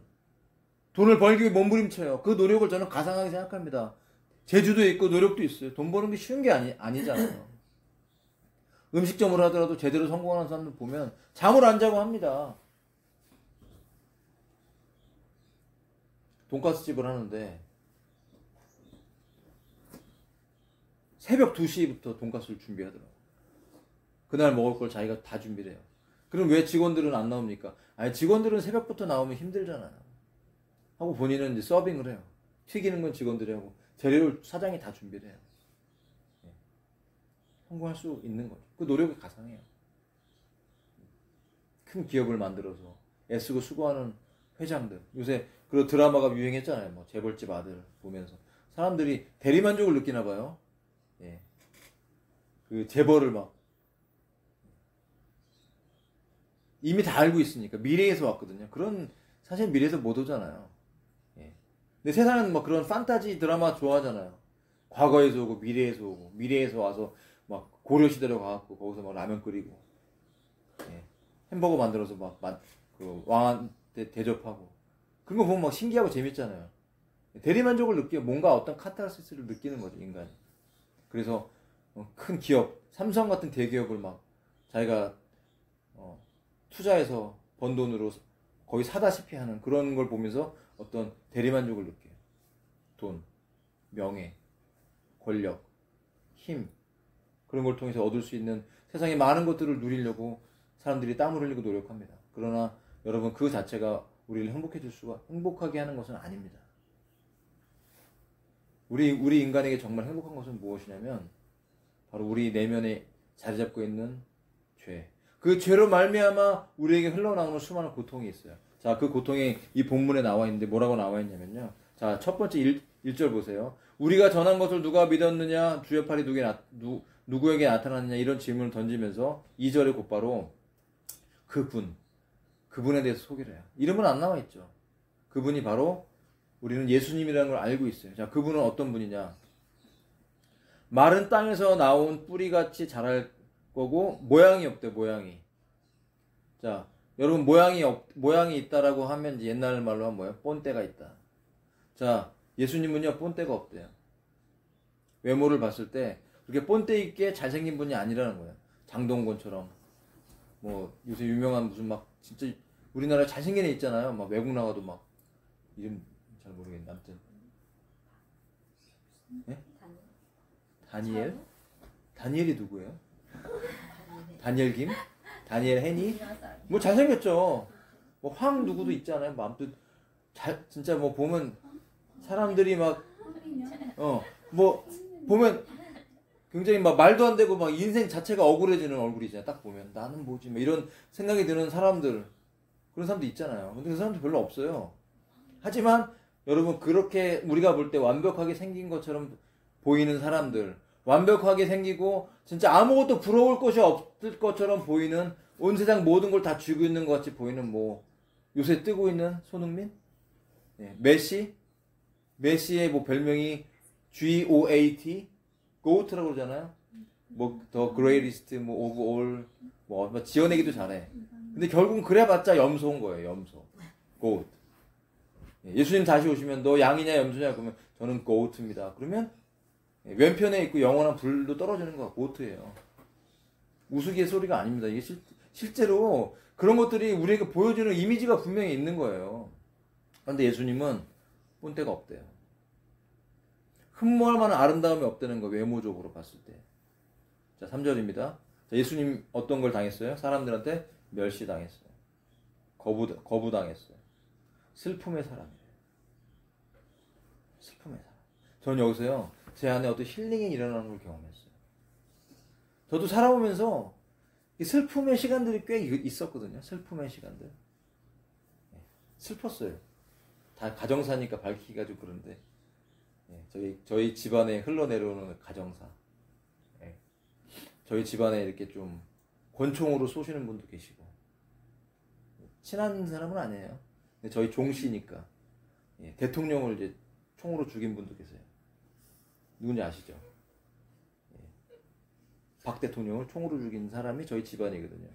돈을 벌기 위해 몸부림쳐요. 그 노력을 저는 가상하게 생각합니다. 재주도 있고 노력도 있어요. 돈 버는 게 쉬운 게 아니잖아요. 음식점으로 하더라도 제대로 성공하는 사람들 보면 잠을 안 자고 합니다. 돈가스 집을 하는데 새벽 2시부터 돈가스를 준비하더라고요. 그날 먹을 걸 자기가 다 준비를 해요. 그럼 왜 직원들은 안 나옵니까? 아니 직원들은 새벽부터 나오면 힘들잖아요. 하고 본인은 이제 서빙을 해요. 튀기는 건 직원들이 하고 재료를 사장이 다 준비를 해요. 예. 성공할 수 있는 거죠. 그 노력이 가상해요. 큰 기업을 만들어서 애쓰고 수고하는 회장들. 요새 그 드라마가 유행했잖아요. 뭐 재벌집 아들 보면서 사람들이 대리만족을 느끼나 봐요. 예. 그 재벌을 막 이미 다 알고 있으니까 미래에서 왔거든요. 그런 사실 미래에서 못 오잖아요. 예. 근데 세상은 막 그런 판타지 드라마 좋아하잖아요. 과거에서 오고 미래에서 오고 미래에서 와서 막 고려 시대로 가갖고 거기서 막 라면 끓이고 예. 햄버거 만들어서 막 그 왕한테 대접하고 그런 거 보면 막 신기하고 재밌잖아요. 대리만족을 느끼고 뭔가 어떤 카타르시스를 느끼는 거죠, 인간이. 그래서 큰 기업, 삼성 같은 대기업을 막 자기가 투자해서 번 돈으로 거의 사다시피 하는 그런 걸 보면서 어떤 대리만족을 느껴요. 돈, 명예, 권력, 힘 그런 걸 통해서 얻을 수 있는 세상의 많은 것들을 누리려고 사람들이 땀을 흘리고 노력합니다. 그러나 여러분 그 자체가 우리를 행복하게 하는 것은 아닙니다. 우리 인간에게 정말 행복한 것은 무엇이냐면 바로 우리 내면에 자리 잡고 있는 죄. 그 죄로 말미암아 우리에게 흘러나오는 수많은 고통이 있어요. 자, 그 고통이 이 본문에 나와 있는데 뭐라고 나와 있냐면요. 자, 첫 번째 1절 보세요. 우리가 전한 것을 누가 믿었느냐? 주의 팔이 누구에게 나타났느냐? 이런 질문을 던지면서 2절에 곧바로 그분에 대해서 소개를 해요. 이름은 안 나와 있죠. 그분이 바로 우리는 예수님이라는 걸 알고 있어요. 자, 그분은 어떤 분이냐? 마른 땅에서 나온 뿌리같이 자랄 거고 모양이 없대, 모양이. 자, 여러분 모양이 있다라고 하면 이제 옛날 말로 하면 뭐예요? 본때가 있다. 자, 예수님은요 본때가 없대요. 외모를 봤을 때 그렇게 본때 있게 잘생긴 분이 아니라는 거예요. 장동건처럼 뭐 요새 유명한 무슨 막 진짜 우리나라에 잘생긴 애 있잖아요. 막 외국 나가도 막 이름 잘 모르겠는데 아무튼 예? 다니엘? 다니엘이 누구예요? 다니엘 김? 다니엘 해니? 뭐 잘생겼죠. 뭐 황 누구도 있잖아요. 뭐 아무튼 진짜 뭐 보면 사람들이 막 뭐 보면 굉장히 막 말도 안 되고 막 인생 자체가 억울해지는 얼굴이잖아요. 딱 보면 나는 뭐지? 뭐 이런 생각이 드는 사람들 그런 사람도 있잖아요. 근데 그 사람도 별로 없어요. 하지만 여러분 그렇게 우리가 볼 때 완벽하게 생긴 것처럼 보이는 사람들 완벽하게 생기고 진짜 아무것도 부러울 것이 없을 것처럼 보이는 온 세상 모든 걸 다 쥐고 있는 것 같이 보이는 뭐 요새 뜨고 있는 손흥민? 네, 메시의 뭐 별명이 GOAT? GOAT라고 그러잖아요. 뭐 The Greatest 뭐 of all 뭐 지어내기도 잘해. 근데 결국은 그래봤자 염소인 거예요. 염소. GOAT. 예수님 다시 오시면 너 양이냐 염소냐 그러면 저는 GOAT입니다. 그러면 왼편에 있고 영원한 불도 떨어지는 거가 고트예요. 우스갯 소리가 아닙니다. 이게 실제로 그런 것들이 우리에게 보여주는 이미지가 분명히 있는 거예요. 그런데 예수님은 본때가 없대요. 흠모할 만한 아름다움이 없다는 거 외모적으로 봤을 때. 자, 3절입니다. 자, 예수님 어떤 걸 당했어요? 사람들한테 멸시당했어요. 거부당했어요. 슬픔의 사람이에요. 슬픔의 사람. 저는 여기서요. 제 안에 어떤 힐링이 일어나는 걸 경험했어요. 저도 살아오면서 슬픔의 시간들이 꽤 있었거든요. 슬픔의 시간들. 슬펐어요. 다 가정사니까 밝히기가 좀 그런데 저희 집안에 흘러내려오는 가정사. 저희 집안에 이렇게 좀 권총으로 쏘시는 분도 계시고 친한 사람은 아니에요. 근데 저희 종씨니까 대통령을 이제 총으로 죽인 분도 계세요. 누군지 아시죠? 박 대통령을 총으로 죽인 사람이 저희 집안이거든요.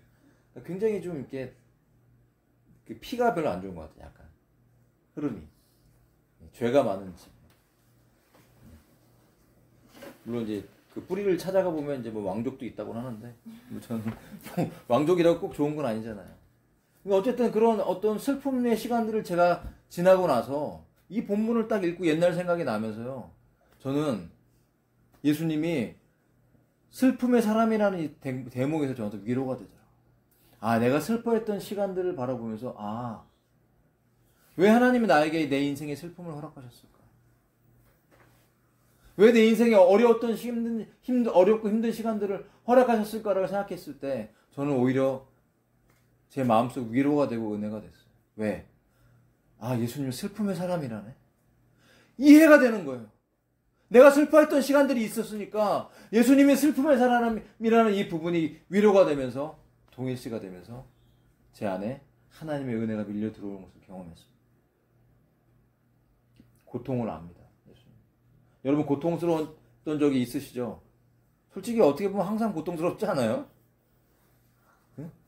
굉장히 좀 이렇게 피가 별로 안 좋은 것 같아요. 약간 흐름이 죄가 많은 집. 물론 이제 그 뿌리를 찾아가 보면 이제 뭐 왕족도 있다고는 하는데 뭐 저는 왕족이라고 꼭 좋은 건 아니잖아요. 어쨌든 그런 어떤 슬픔의 시간들을 제가 지나고 나서 이 본문을 딱 읽고 옛날 생각이 나면서요. 저는 예수님이 슬픔의 사람이라는 이 대목에서 저한테 위로가 되더라고요. 아, 내가 슬퍼했던 시간들을 바라보면서 왜 하나님이 나에게 내 인생의 슬픔을 허락하셨을까? 왜 내 인생에 어려웠던 어렵고 힘든 시간들을 허락하셨을까라고 생각했을 때 저는 오히려 제 마음속 위로가 되고 은혜가 됐어요. 왜? 아, 예수님은 슬픔의 사람이라네. 이해가 되는 거예요. 내가 슬퍼했던 시간들이 있었으니까 예수님이 슬픔의 사람이라는 이 부분이 위로가 되면서 동일시가 되면서 제 안에 하나님의 은혜가 밀려 들어오는 것을 경험했습니다. 고통을 압니다. 예수님. 여러분 고통스러웠던 적이 있으시죠? 솔직히 어떻게 보면 항상 고통스럽지 않아요?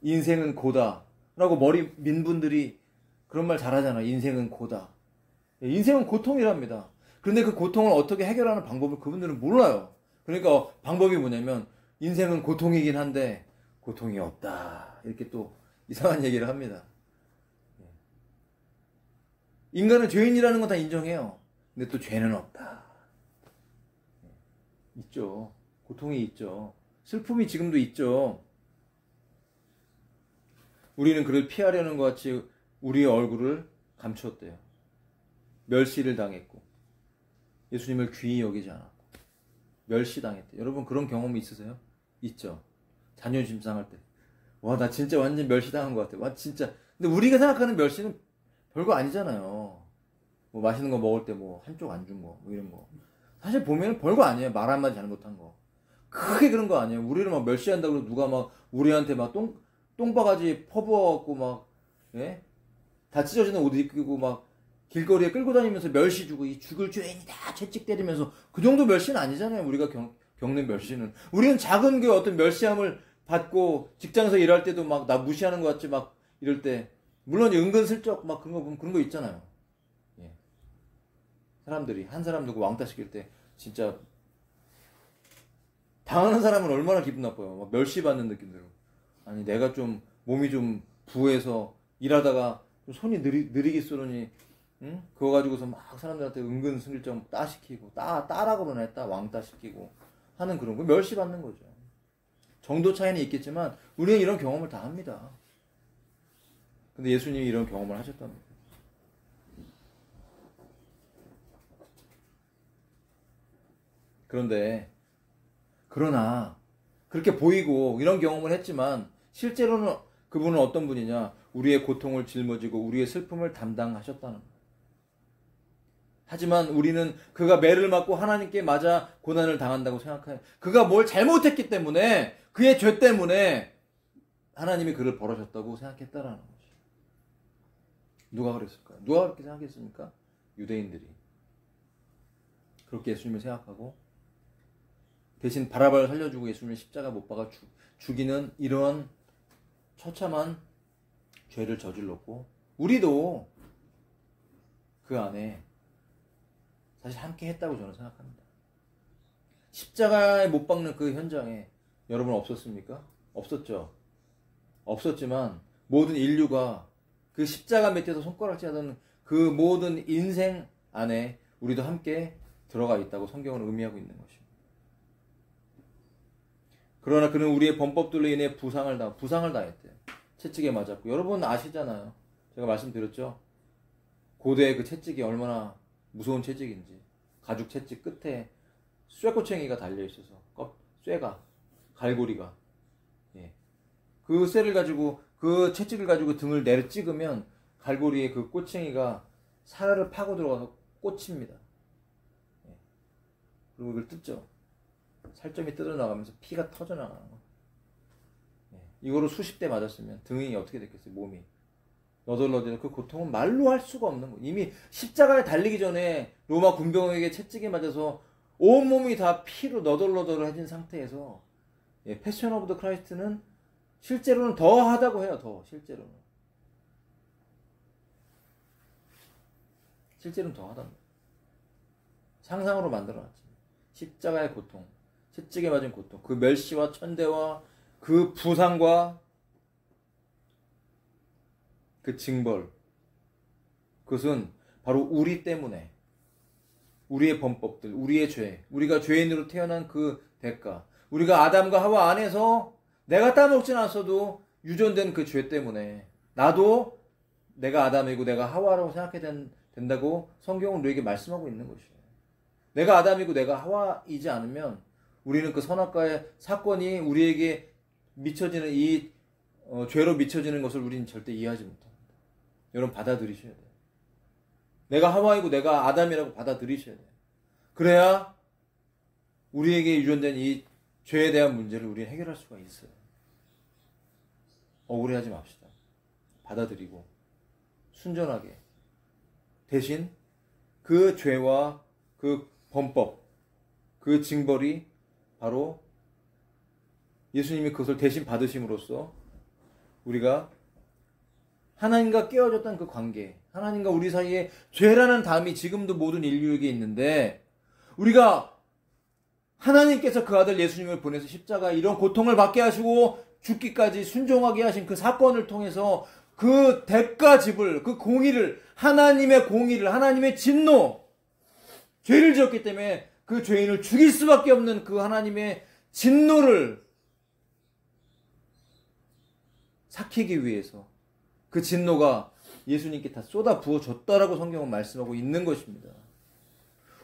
인생은 고다 라고 머리 민 분들이 그런 말 잘하잖아요. 인생은 고다. 인생은 고통이랍니다. 그런데 그 고통을 어떻게 해결하는 방법을 그분들은 몰라요. 그러니까 방법이 뭐냐면 인생은 고통이긴 한데 고통이 없다. 이렇게 또 이상한 얘기를 합니다. 인간은 죄인이라는 건 다 인정해요. 근데 또 죄는 없다. 있죠. 고통이 있죠. 슬픔이 지금도 있죠. 우리는 그를 피하려는 것 같이 우리의 얼굴을 감추었대요. 멸시를 당했고 예수님을 귀히 여기지 않았고 멸시당했대요. 여러분 그런 경험이 있으세요? 있죠. 자존심 상할 때. 와, 나 진짜 완전 멸시당한 것 같아. 와, 진짜. 근데 우리가 생각하는 멸시는 별거 아니잖아요. 뭐 맛있는 거 먹을 때 뭐 한쪽 안 준 거, 뭐 이런 거. 사실 보면 별거 아니에요. 말 한마디 잘못한 거. 크게 그런 거 아니에요. 우리를 막 멸시한다고 누가 막 우리한테 막 똥바가지 퍼부어갖고 막, 예? 다 찢어지는 옷 입고 막 길거리에 끌고 다니면서 멸시 주고 이 죽을 죄인이다 채찍 때리면서 그 정도 멸시는 아니잖아요. 우리가 겪는 멸시는. 우리는 작은 그 어떤 멸시함을 받고 직장에서 일할 때도 막 나 무시하는 것 같지 막 이럴 때 물론 은근슬쩍 막 그런 거 보면 그런 거 있잖아요. 예. 사람들이 한 사람 누구 왕따 시킬 때 진짜 당하는 사람은 얼마나 기분 나빠요. 막 멸시받는 느낌 들고. 아니 내가 좀 몸이 좀 부해서 일하다가 좀 손이 느리게 쏘느니 응? 그거 가지고서 막 사람들한테 은근슬쩍 따시키고 따라고 그러네. 왕따 시키고 하는 그런 거 멸시받는 거죠. 정도 차이는 있겠지만 우리는 이런 경험을 다 합니다. 근데 예수님이 이런 경험을 하셨답니다. 그러나 그렇게 보이고 이런 경험을 했지만 실제로는 그분은 어떤 분이냐? 우리의 고통을 짊어지고 우리의 슬픔을 담당하셨다는 거예요. 하지만 우리는 그가 매를 맞고 하나님께 맞아 고난을 당한다고 생각해요. 그가 뭘 잘못했기 때문에 그의 죄 때문에 하나님이 그를 벌하셨다고 생각했다라는 거죠. 누가 그랬을까요? 누가 그렇게 생각했습니까? 유대인들이. 그렇게 예수님을 생각하고 대신 바라바를 살려주고 예수님을 십자가 못 박아 죽이는 이런 처참한 죄를 저질렀고 우리도 그 안에 사실 함께 했다고 저는 생각합니다. 십자가에 못 박는 그 현장에 여러분 없었습니까? 없었죠. 없었지만 모든 인류가 그 십자가 밑에서 손가락질 하던 그 모든 인생 안에 우리도 함께 들어가 있다고 성경은 의미하고 있는 것입니다. 그러나 그는 우리의 범법들로 인해 부상을 당했대요. 채찍에 맞았고 여러분 아시잖아요. 제가 말씀드렸죠. 고대의 그 채찍이 얼마나 무서운 채찍인지. 가죽 채찍 끝에 쇠꼬챙이가 달려있어서 쇠가 갈고리가 그 쇠를 가지고 그 채찍을 가지고 등을 내려 찍으면 갈고리에 그 꼬챙이가 살을 파고 들어가서 꽂힙니다. 그리고 그걸 뜯죠. 살점이 뜯어나가면서 피가 터져나가는 거. 이거로 수십 대 맞았으면 등이 어떻게 됐겠어요? 몸이 너덜너덜. 그 고통은 말로 할 수가 없는 거예요. 이미 십자가에 달리기 전에 로마 군병에게 채찍에 맞아서 온몸이 다 피로 너덜너덜해진 상태에서 패션 오브 더 크라이스트는 실제로는 더 하다고 해요. 더 실제로는 더 하답니다. 상상으로 만들어놨지. 십자가의 고통, 채찍에 맞은 고통, 그 멸시와 천대와 그 부상과 그 징벌, 그것은 바로 우리 때문에 우리의 범법들, 우리의 죄, 우리가 죄인으로 태어난 그 대가, 우리가 아담과 하와 안에서 내가 따먹진 않았어도 유전된 그 죄 때문에 나도 내가 아담이고 내가 하와라고 생각해야 된다고 성경은 우리에게 말씀하고 있는 것이에요. 내가 아담이고 내가 하와이지 않으면 우리는 그 선악과의 사건이 우리에게 미쳐지는 이 죄로 미쳐지는 것을 우리는 절대 이해하지 못합니다. 여러분 받아들이셔야 돼요. 내가 하와이고 내가 아담이라고 받아들이셔야 돼요. 그래야 우리에게 유전된 이 죄에 대한 문제를 우리는 해결할 수가 있어요. 억울해하지 맙시다. 받아들이고 순전하게 대신 그 죄와 그 범법, 그 징벌이 바로 예수님이 그것을 대신 받으심으로써 우리가 하나님과 깨어졌던 그 관계, 하나님과 우리 사이에 죄라는 담이 지금도 모든 인류에게 있는데 우리가 하나님께서 그 아들 예수님을 보내서 십자가에 이런 고통을 받게 하시고 죽기까지 순종하게 하신 그 사건을 통해서 그 대가 지불, 그 공의를, 하나님의 공의를, 하나님의 진노, 죄를 지었기 때문에 그 죄인을 죽일 수밖에 없는 그 하나님의 진노를 삭히기 위해서 그 진노가 예수님께 다 쏟아 부어졌다라고 성경은 말씀하고 있는 것입니다.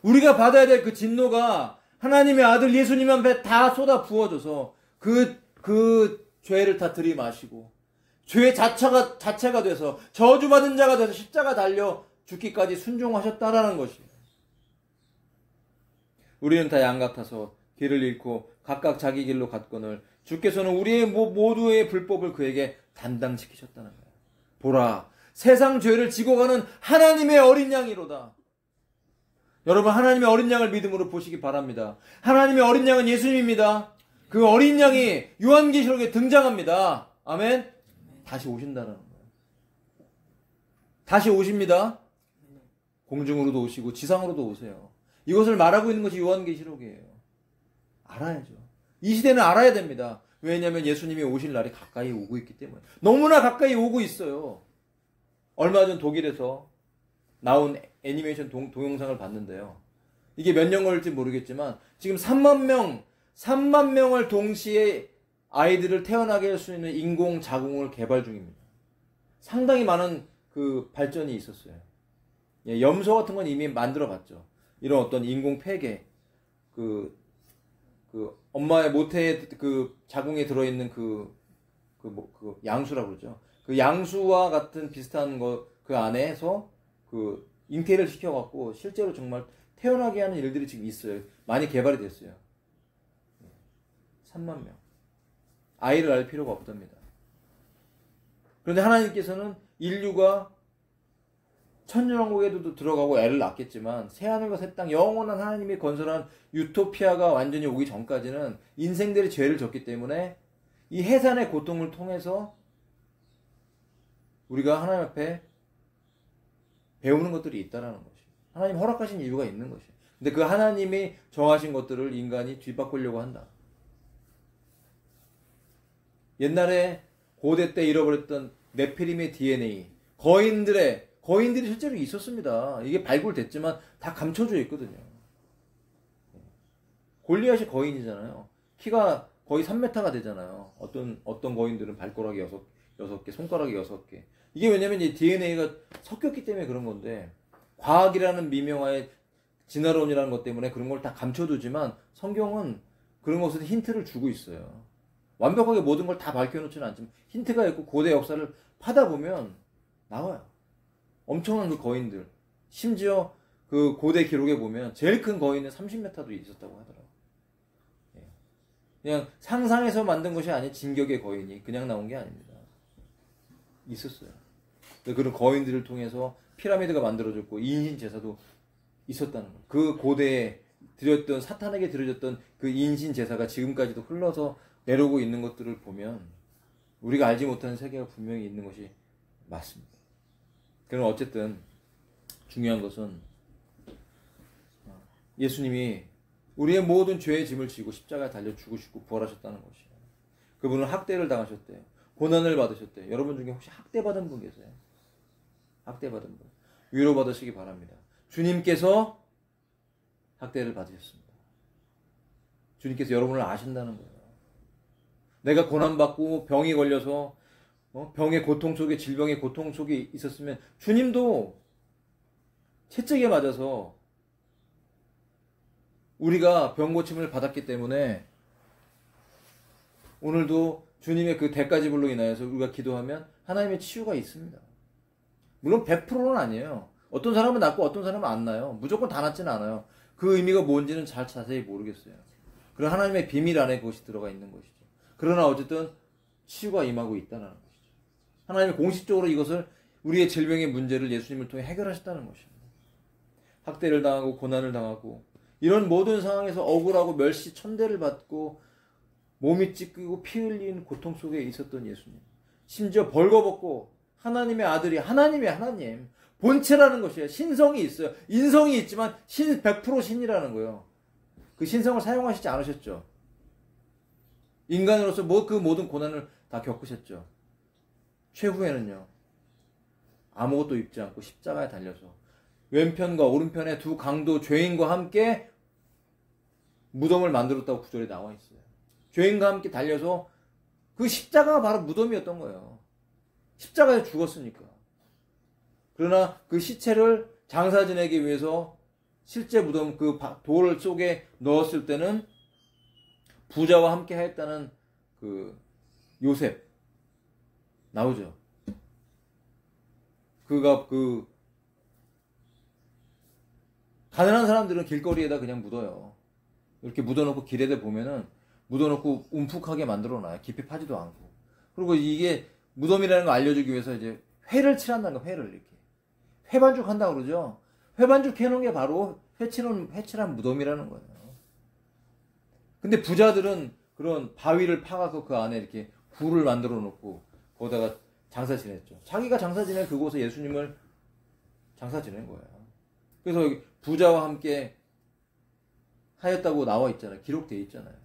우리가 받아야 될 그 진노가 하나님의 아들 예수님 앞에 다 쏟아 부어져서 그 죄를 다 들이마시고 죄의 자체가 돼서 저주받은 자가 돼서 십자가 달려 죽기까지 순종하셨다라는 것이에요. 우리는 다 양 같아서 길을 잃고 각각 자기 길로 갔거늘 주께서는 우리의 모두의 불법을 그에게 담당시키셨다는 거예요. 보라, 세상 죄를 지고 가는 하나님의 어린 양이로다. 여러분, 하나님의 어린 양을 믿음으로 보시기 바랍니다. 하나님의 어린 양은 예수님입니다. 그 어린 양이 요한계시록에 등장합니다. 아멘? 다시 오신다는 거예요. 다시 오십니다. 공중으로도 오시고 지상으로도 오세요. 이것을 말하고 있는 것이 요한계시록이에요. 알아야죠. 이 시대는 알아야 됩니다. 왜냐하면 예수님이 오실 날이 가까이 오고 있기 때문에. 너무나 가까이 오고 있어요. 얼마 전 독일에서 나온 애니메이션 동영상을 봤는데요. 이게 몇 년 걸릴지 모르겠지만 지금 3만 명을 동시에 아이들을 태어나게 할 수 있는 인공 자궁을 개발 중입니다. 상당히 많은 그 발전이 있었어요. 예, 염소 같은 건 이미 만들어 봤죠. 이런 어떤 인공 폐계, 그 엄마의 모태에 그 자궁에 들어있는 그 양수라고 그러죠. 그 양수와 같은 비슷한 그 안에서 그 잉태를 시켜갖고 실제로 정말 태어나게 하는 일들이 지금 있어요. 많이 개발이 됐어요. 3만 명. 아이를 낳을 필요가 없답니다. 그런데 하나님께서는 인류가 천년왕국에도 들어가고 애를 낳겠지만 새하늘과 새 땅 영원한 하나님이 건설한 유토피아가 완전히 오기 전까지는 인생들이 죄를 졌기 때문에 이 해산의 고통을 통해서 우리가 하나님 앞에 배우는 것들이 있다라는 것이. 하나님 허락하신 이유가 있는 것이. 근데 그 하나님이 정하신 것들을 인간이 뒤바꾸려고 한다. 옛날에 고대 때 잃어버렸던 네피림의 DNA, 거인들이 실제로 있었습니다. 이게 발굴됐지만 다 감춰져 있거든요. 골리앗이 거인이잖아요. 키가 거의 3m가 되잖아요. 어떤 거인들은 발가락이 6개, 손가락이 6개. 이게 왜냐면 이 DNA가 섞였기 때문에 그런 건데, 과학이라는 미명하에 진화론이라는 것 때문에 그런 걸 다 감춰두지만 성경은 그런 것에 힌트를 주고 있어요. 완벽하게 모든 걸 다 밝혀놓지는 않지만 힌트가 있고 고대 역사를 파다 보면 나와요. 엄청난 그 거인들. 심지어 그 고대 기록에 보면 제일 큰 거인은 30m도 있었다고 하더라고요. 그냥 상상해서 만든 것이 아닌 진격의 거인이 그냥 나온 게 아닙니다. 있었어요. 그런 거인들을 통해서 피라미드가 만들어졌고 인신 제사도 있었다는 거예요. 그 고대에 드렸던, 사탄에게 드려졌던 그 인신 제사가 지금까지도 흘러서 내려오고 있는 것들을 보면 우리가 알지 못하는 세계가 분명히 있는 것이 맞습니다. 그럼 어쨌든 중요한 것은 예수님이 우리의 모든 죄의 짐을 지고 십자가에 달려 죽으시고 부활하셨다는 것이에요. 그분은 학대를 당하셨대요. 고난을 받으셨대요. 여러분 중에 혹시 학대받은 분 계세요? 학대받은 분. 위로받으시기 바랍니다. 주님께서 학대를 받으셨습니다. 주님께서 여러분을 아신다는 거예요. 내가 고난받고 병이 걸려서 병의 고통 속에, 질병의 고통 속에 있었으면 주님도 채찍에 맞아서 우리가 병 고침을 받았기 때문에 오늘도 주님의 그 대가지불로 인하여서 우리가 기도하면 하나님의 치유가 있습니다. 물론 100%는 아니에요. 어떤 사람은 낫고 어떤 사람은 안 나요. 무조건 다 낫지는 않아요. 그 의미가 뭔지는 잘 자세히 모르겠어요. 그런 하나님의 비밀 안에 그것이 들어가 있는 것이죠. 그러나 어쨌든 치유가 임하고 있다는 것이죠. 하나님이 공식적으로 이것을 우리의 질병의 문제를 예수님을 통해 해결하셨다는 것입니다. 학대를 당하고 고난을 당하고 이런 모든 상황에서 억울하고 멸시 천대를 받고 몸이 찢기고 피 흘린 고통 속에 있었던 예수님. 심지어 벌거벗고 하나님의 아들이 하나님의 하나님. 본체라는 것이에요. 신성이 있어요. 인성이 있지만 100% 신이라는 거예요. 그 신성을 사용하시지 않으셨죠. 인간으로서 그 모든 고난을 다 겪으셨죠. 최후에는요. 아무것도 입지 않고 십자가에 달려서 왼편과 오른편의 두 강도 죄인과 함께 무덤을 만들었다고 구절에 나와 있어요. 죄인과 함께 달려서 그 십자가가 바로 무덤이었던 거예요. 십자가에 죽었으니까. 그러나 그 시체를 장사 지내기 위해서 실제 무덤 그 돌 속에 넣었을 때는 부자와 함께 하였다는 그 요셉 나오죠. 그가 그 가난한 사람들은 길거리에다 그냥 묻어요. 이렇게 묻어놓고 길에다 보면은 묻어놓고 움푹하게 만들어놔요. 깊이 파지도 않고. 그리고 이게 무덤이라는 걸 알려주기 위해서 이제 회를 칠한다는 거, 회를 이렇게. 회반죽 한다고 그러죠. 회반죽 해놓은 게 바로 회칠한 무덤이라는 거예요. 근데 부자들은 그런 바위를 파가서 그 안에 이렇게 굴을 만들어 놓고 거기다가 장사 지냈죠. 자기가 장사 지낸 그곳에 예수님을 장사 지낸 거예요. 그래서 부자와 함께 하였다고 나와 있잖아요. 기록되어 있잖아요.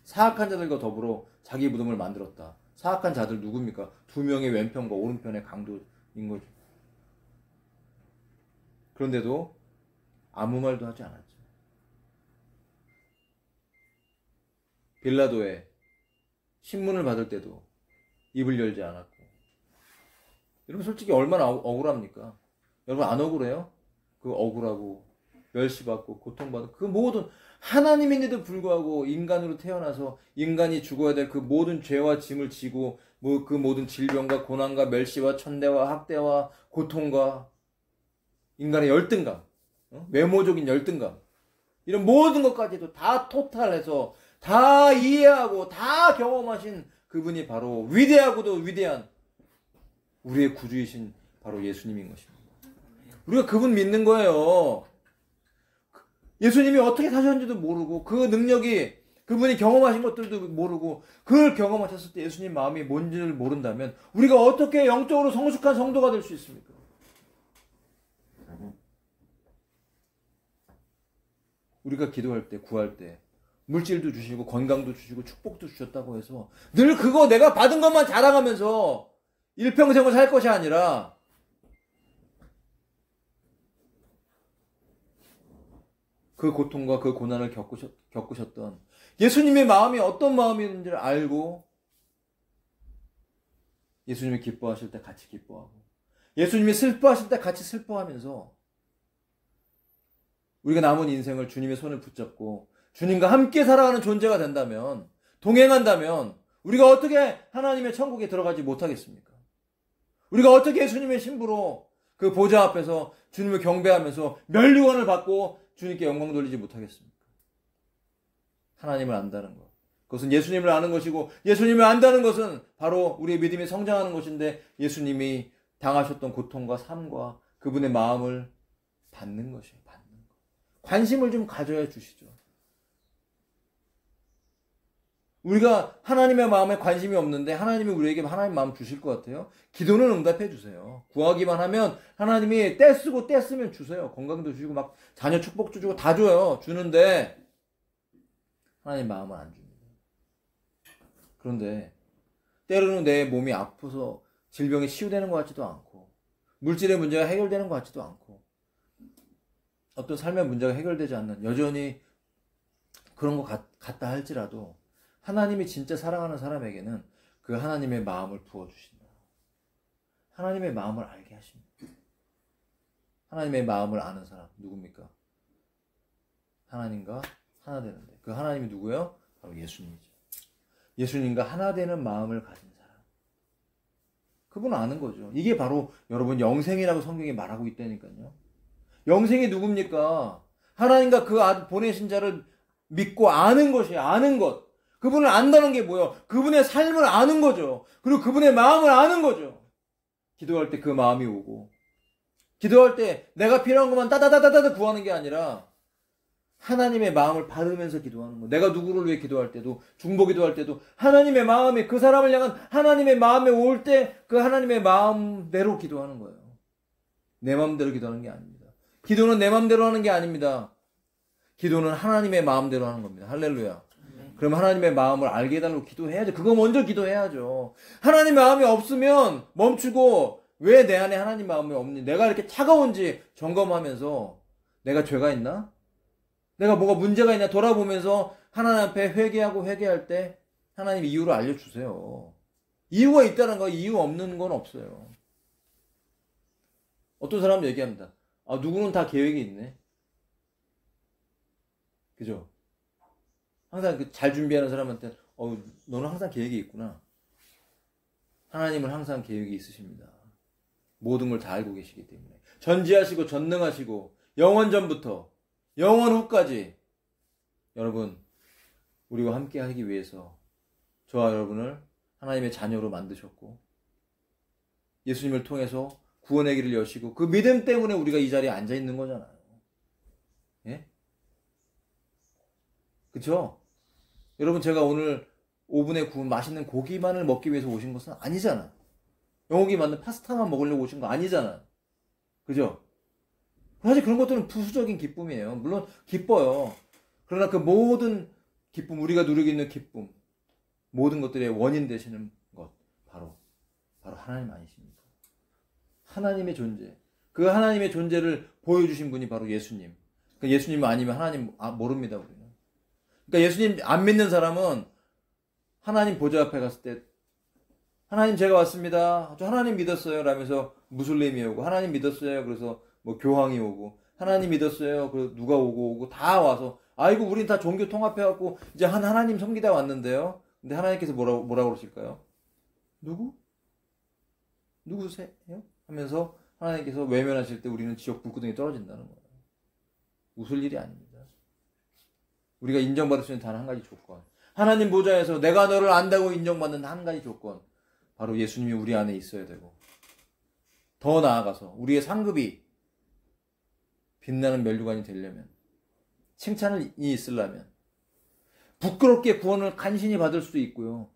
사악한 자들과 더불어 자기 무덤을 만들었다. 사악한 자들 누굽니까? 두 명의 왼편과 오른편의 강도인 거죠. 그런데도 아무 말도 하지 않았죠. 빌라도에 신문을 받을 때도 입을 열지 않았고. 여러분 솔직히 얼마나 억울합니까? 여러분 안 억울해요? 그 억울하고 멸시받고 고통받고 그 모든 하나님인데도 불구하고 인간으로 태어나서 인간이 죽어야 될 그 모든 죄와 짐을 지고 그 모든 질병과 고난과 멸시와 천대와 학대와 고통과 인간의 열등감, 외모적인 열등감 이런 모든 것까지도 다 토탈해서 다 이해하고 다 경험하신 그분이 바로 위대하고도 위대한 우리의 구주이신 바로 예수님인 것입니다. 우리가 그분 믿는 거예요. 예수님이 어떻게 사셨는지도 모르고 그 능력이 그분이 경험하신 것들도 모르고 그걸 경험하셨을 때 예수님 마음이 뭔지를 모른다면 우리가 어떻게 영적으로 성숙한 성도가 될 수 있습니까? 우리가 기도할 때 구할 때 물질도 주시고 건강도 주시고 축복도 주셨다고 해서 늘 그거 내가 받은 것만 자랑하면서 일평생을 살 것이 아니라 그 고통과 그 고난을 겪으셨던 예수님의 마음이 어떤 마음이었는지를 알고 예수님이 기뻐하실 때 같이 기뻐하고 예수님이 슬퍼하실 때 같이 슬퍼하면서 우리가 남은 인생을 주님의 손을 붙잡고 주님과 함께 살아가는 존재가 된다면 동행한다면 우리가 어떻게 하나님의 천국에 들어가지 못하겠습니까? 우리가 어떻게 예수님의 신부로 그 보좌 앞에서 주님을 경배하면서 면류관을 받고 주님께 영광 돌리지 못하겠습니까? 하나님을 안다는 것. 그것은 예수님을 아는 것이고 예수님을 안다는 것은 바로 우리의 믿음이 성장하는 것인데 예수님이 당하셨던 고통과 삶과 그분의 마음을 받는 것이에요. 받는 것. 관심을 좀 가져야 주시죠. 우리가 하나님의 마음에 관심이 없는데 하나님이 우리에게 하나님의 마음 주실 것 같아요? 기도는 응답해 주세요. 구하기만 하면 하나님이 떼쓰고 떼쓰면 주세요. 건강도 주시고 막 자녀 축복도 주고 다 줘요. 주는데 하나님 마음은 안 줍니다. 그런데 때로는 내 몸이 아파서 질병이 치유되는 것 같지도 않고 물질의 문제가 해결되는 것 같지도 않고 어떤 삶의 문제가 해결되지 않는 여전히 그런 것 같다 할지라도 하나님이 진짜 사랑하는 사람에게는 그 하나님의 마음을 부어주신다. 하나님의 마음을 알게 하십니다. 하나님의 마음을 아는 사람 누굽니까? 하나님과 하나 되는데 그 하나님이 누구예요? 바로 예수님이죠. 예수님과 하나 되는 마음을 가진 사람. 그분 아는 거죠. 이게 바로 여러분 영생이라고 성경이 말하고 있다니까요. 영생이 누굽니까? 하나님과 그 보내신 자를 믿고 아는 것이에요. 아는 것. 그분을 안다는 게 뭐예요? 그분의 삶을 아는 거죠. 그리고 그분의 마음을 아는 거죠. 기도할 때 그 마음이 오고 기도할 때 내가 필요한 것만 따다다다다 구하는 게 아니라 하나님의 마음을 받으면서 기도하는 거. 내가 누구를 위해 기도할 때도 중보 기도할 때도 하나님의 마음이 그 사람을 향한 하나님의 마음에 올 때 그 하나님의 마음대로 기도하는 거예요. 내 마음대로 기도하는 게 아닙니다. 기도는 내 마음대로 하는 게 아닙니다. 기도는 하나님의 마음대로 하는 겁니다. 할렐루야. 그럼 하나님의 마음을 알게 해달라고 기도해야죠. 그거 먼저 기도해야죠. 하나님 마음이 없으면 멈추고 왜 내 안에 하나님 마음이 없니? 내가 이렇게 차가운지 점검하면서 내가 죄가 있나? 내가 뭐가 문제가 있나 돌아보면서 하나님 앞에 회개할 때 하나님 이유를 알려주세요. 이유가 있다는 거, 이유 없는 건 없어요. 어떤 사람은 얘기합니다. 아, 누구는 다 계획이 있네. 그죠? 항상 잘 준비하는 사람한테 너는 항상 계획이 있구나. 하나님은 항상 계획이 있으십니다. 모든 걸 다 알고 계시기 때문에. 전지하시고 전능하시고 영원 전부터 영원 후까지 여러분 우리와 함께 하기 위해서 저와 여러분을 하나님의 자녀로 만드셨고 예수님을 통해서 구원의 길을 여시고 그 믿음 때문에 우리가 이 자리에 앉아 있는 거잖아요. 예? 그쵸? 여러분 제가 오늘 오븐에 구운 맛있는 고기만을 먹기 위해서 오신 것은 아니잖아요. 영옥이 만든 파스타만 먹으려고 오신 거 아니잖아요. 그죠? 사실 그런 것들은 부수적인 기쁨이에요. 물론 기뻐요. 그러나 그 모든 기쁨, 우리가 누리고 있는 기쁨, 모든 것들의 원인 되시는 것 바로 하나님 아니십니까? 하나님의 존재. 그 하나님의 존재를 보여주신 분이 바로 예수님. 그러니까 예수님 아니면 하나님 모릅니다. 우리는. 그러니까 예수님 안 믿는 사람은 하나님 보좌 앞에 갔을 때 하나님 제가 왔습니다. 저 하나님 믿었어요. 라면서 무슬림이 오고 하나님 믿었어요. 그래서 뭐 교황이 오고 하나님 믿었어요. 그래서 누가 오고 다 와서 아이고 우린 다 종교 통합해갖고 이제 하나님 섬기다 왔는데요. 근데 하나님께서 뭐라고 그러실까요? 누구세요? 하면서 하나님께서 외면하실 때 우리는 지옥 불구덩이 떨어진다는 거예요. 웃을 일이 아닙니다. 우리가 인정받을 수 있는 단 한 가지 조건. 하나님 보좌에서 내가 너를 안다고 인정받는 한 가지 조건. 바로 예수님이 우리 안에 있어야 되고 더 나아가서 우리의 상급이 빛나는 면류관이 되려면 칭찬이 있으려면 부끄럽게 구원을 간신히 받을 수도 있고요.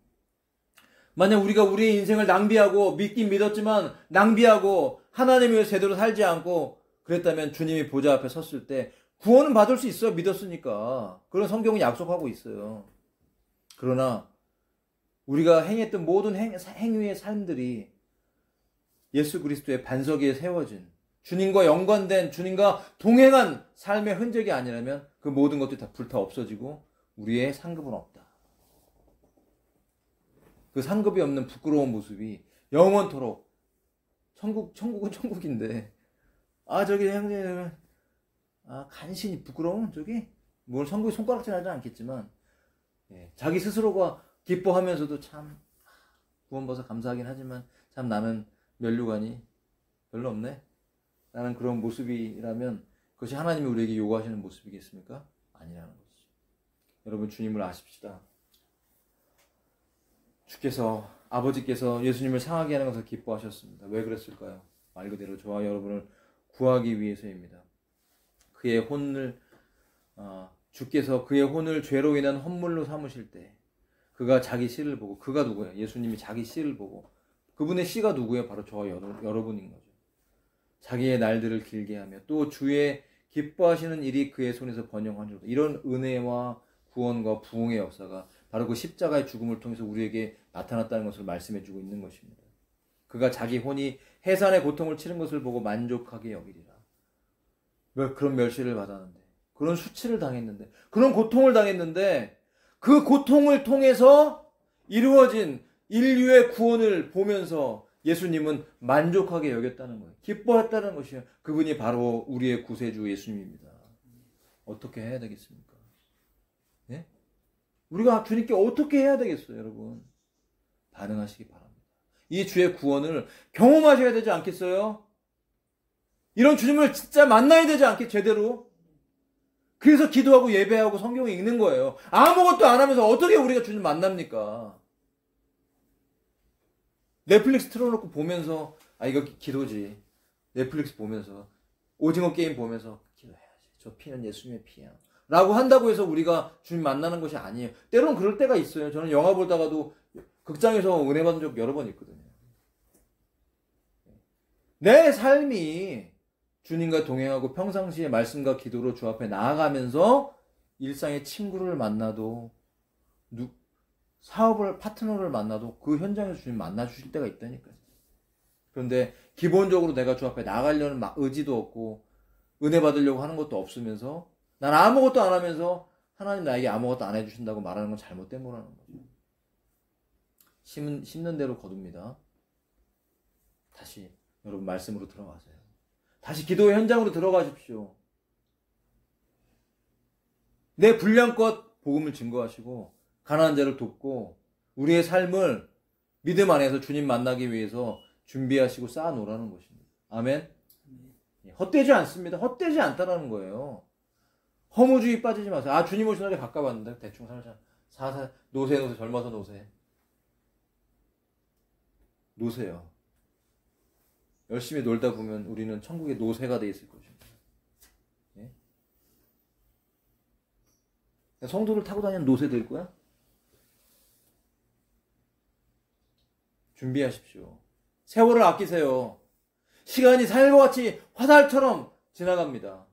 만약 우리가 우리의 인생을 낭비하고 믿긴 믿었지만 낭비하고 하나님을 위해 제대로 살지 않고 그랬다면 주님이 보좌 앞에 섰을 때 구원은 받을 수 있어요. 믿었으니까. 그런 성경은 약속하고 있어요. 그러나 우리가 행했던 모든 행위의 삶들이 예수 그리스도의 반석 위에 세워진 주님과 연관된 주님과 동행한 삶의 흔적이 아니라면 그 모든 것들이 다 불타 없어지고 우리의 상급은 없다. 그 상급이 없는 부끄러운 모습이 영원토록 천국은 천국인데 저기 형제는 간신히 부끄러운 저기 뭘 천국이 손가락질 하지 않겠지만 자기 스스로가 기뻐하면서도 참 구원받아서 감사하긴 하지만 참 나는 면류관이 별로 없네 라는 그런 모습이라면 그것이 하나님이 우리에게 요구하시는 모습이겠습니까? 아니라는 것이죠. 여러분 주님을 아십시다. 주께서 아버지께서 예수님을 상하게 하는 것을 기뻐하셨습니다. 왜 그랬을까요? 말 그대로 저와 여러분을 구하기 위해서입니다. 그의 혼을 주께서 그의 혼을 죄로 인한 헌물로 삼으실 때 그가 자기 씨를 보고 그가 누구예요? 예수님이 자기 씨를 보고 그분의 씨가 누구예요? 바로 저와 여러분인 거죠. 자기의 날들을 길게 하며 또 주의 기뻐하시는 일이 그의 손에서 번영하리로다. 이런 은혜와 구원과 부흥의 역사가 바로 그 십자가의 죽음을 통해서 우리에게 나타났다는 것을 말씀해주고 있는 것입니다. 그가 자기 혼이 해산의 고통을 치른 것을 보고 만족하게 여기리라. 그런 멸시를 받았는데 그런 수치를 당했는데 그런 고통을 당했는데 그 고통을 통해서 이루어진 인류의 구원을 보면서 예수님은 만족하게 여겼다는 거예요. 기뻐했다는 것이에요. 그분이 바로 우리의 구세주 예수님입니다. 어떻게 해야 되겠습니까? 예? 우리가 주님께 어떻게 해야 되겠어요, 여러분? 반응하시기 바랍니다. 이 주의 구원을 경험하셔야 되지 않겠어요? 이런 주님을 진짜 만나야 되지 않겠, 제대로? 그래서 기도하고 예배하고 성경을 읽는 거예요. 아무것도 안 하면서 어떻게 우리가 주님 만납니까? 넷플릭스 틀어놓고 보면서, 아, 이거 기도지. 넷플릭스 보면서, 오징어 게임 보면서, 기도해야지. 저 피는 예수님의 피야. 라고 한다고 해서 우리가 주님 만나는 것이 아니에요. 때로는 그럴 때가 있어요. 저는 영화 보다가도 극장에서 은혜 받은 적 여러 번 있거든요. 내 삶이 주님과 동행하고 평상시에 말씀과 기도로 주 앞에 나아가면서 일상의 친구를 만나도 사업을 파트너를 만나도 그 현장에서 주님 만나 주실 때가 있다니까요. 그런데 기본적으로 내가 주 앞에 나가려는 의지도 없고 은혜 받으려고 하는 것도 없으면서 난 아무것도 안 하면서 하나님 나에게 아무것도 안 해주신다고 말하는 건 잘못된 거라는 거죠. 심는 대로 거둡니다. 다시 여러분 말씀으로 들어가세요. 다시 기도의 현장으로 들어가십시오. 내 분량껏 복음을 증거하시고 가난한 자를 돕고 우리의 삶을 믿음 안에서 주님 만나기 위해서 준비하시고 쌓아놓으라는 것입니다. 아멘? 헛되지 않습니다. 헛되지 않다라는 거예요. 허무주의 빠지지 마세요. 아, 주님 오시는 날이 가까웠는데 대충 살자. 노세 젊어서 노세요. 열심히 놀다 보면 우리는 천국의 노세가 돼 있을 것입니다. 예? 성도를 타고 다니는 노세 될 거야? 준비하십시오. 세월을 아끼세요. 시간이 살과 같이 화살처럼 지나갑니다.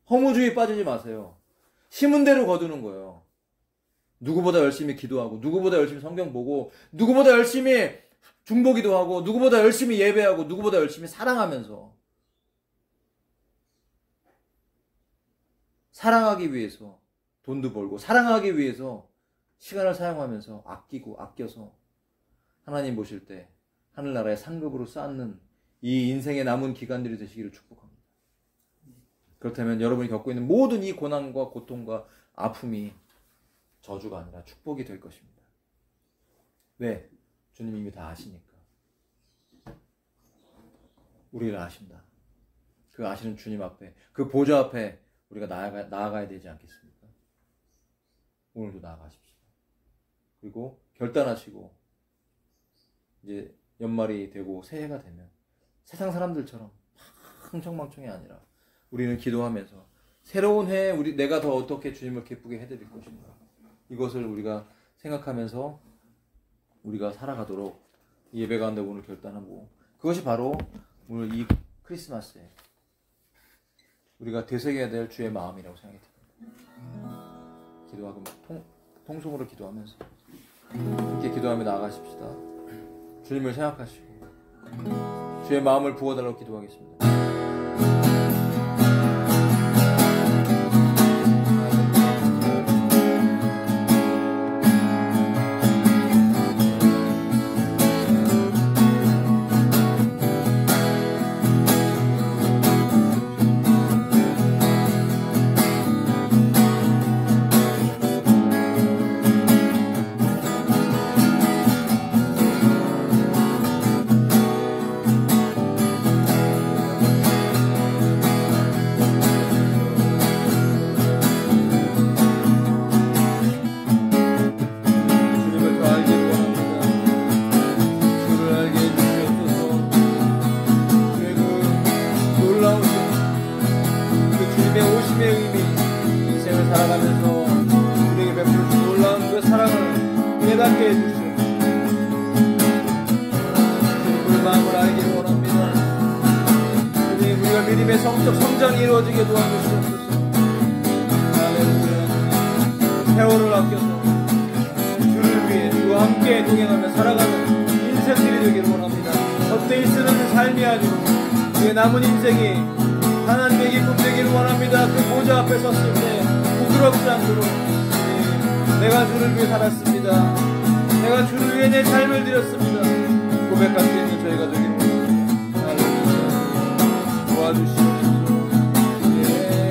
허무주의 빠지지 마세요. 심은 대로 거두는 거예요. 누구보다 열심히 기도하고 누구보다 열심히 성경 보고 누구보다 열심히 중보기도 하고 누구보다 열심히 예배하고 누구보다 열심히 사랑하면서 사랑하기 위해서 돈도 벌고 사랑하기 위해서 시간을 사용하면서 아껴서 하나님 보실 때 하늘나라의 상급으로 쌓는 이 인생의 남은 기간들이 되시기를 축복합니다. 그렇다면 여러분이 겪고 있는 모든 이 고난과 고통과 아픔이 저주가 아니라 축복이 될 것입니다. 왜? 주님이 이미 다 아시니까. 우리를 아신다. 그 아시는 주님 앞에, 그 보좌 앞에 우리가 나아가야 되지 않겠습니까? 오늘도 나아가십시오. 그리고 결단하시고 이제 연말이 되고 새해가 되면 세상 사람들처럼 흥청망청이 아니라 우리는 기도하면서 새로운 해에 내가 더 어떻게 주님을 기쁘게 해드릴 것인가, 이것을 우리가 생각하면서 우리가 살아가도록 예배 가운데 오늘 결단하고, 그것이 바로 오늘 이 크리스마스에 우리가 되새겨야 될 주의 마음이라고 생각이 듭니다. 기도하고 통성으로 기도하면서 이렇게 기도하며 나아가십시다. 주님을 생각하시고 주의 마음을 부어달라고 기도하겠습니다. 믿음의 성적 성장이 이루어지게 도와주시옵소서. 할렐루야. 세월을 아껴서 주를 위해 주와 함께 동행하며 살아가는 인생들이 되기를 원합니다. 헛되이 쓰는 삶이 아니고 우리의 남은 인생이 하나님의 기쁨 되기를 원합니다. 그 보좌 앞에 섰을 때 부끄럽지 않도록 내가 주를 위해 살았습니다. 내가 주를 위해 내 삶을 드렸습니다. 고백할 수 있는 저희가 되기를 원합니다. 할렐루야. 도와주시옵소서. 예.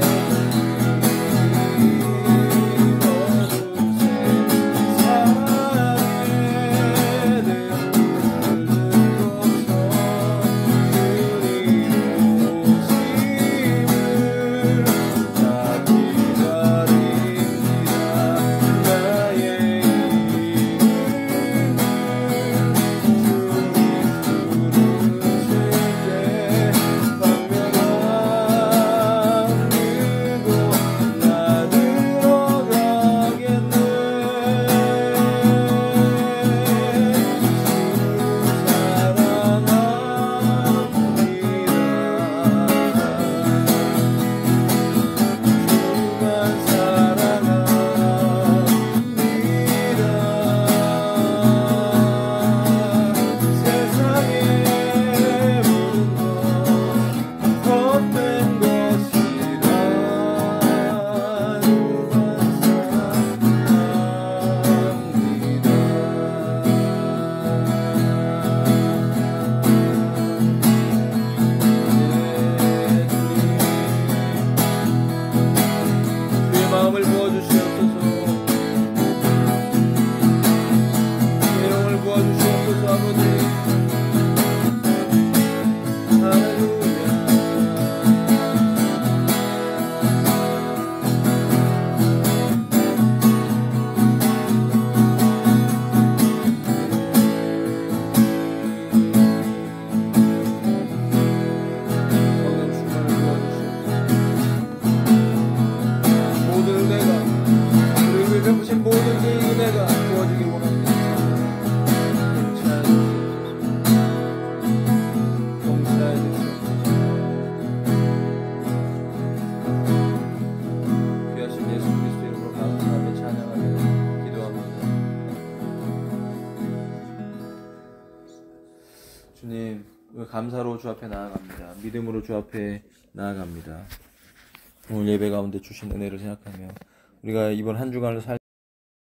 우리 감사로 주 앞에 나아갑니다. 믿음으로 주 앞에 나아갑니다. 오늘 예배 가운데 주신 은혜를 생각하며 우리가 이번 한 주간을 살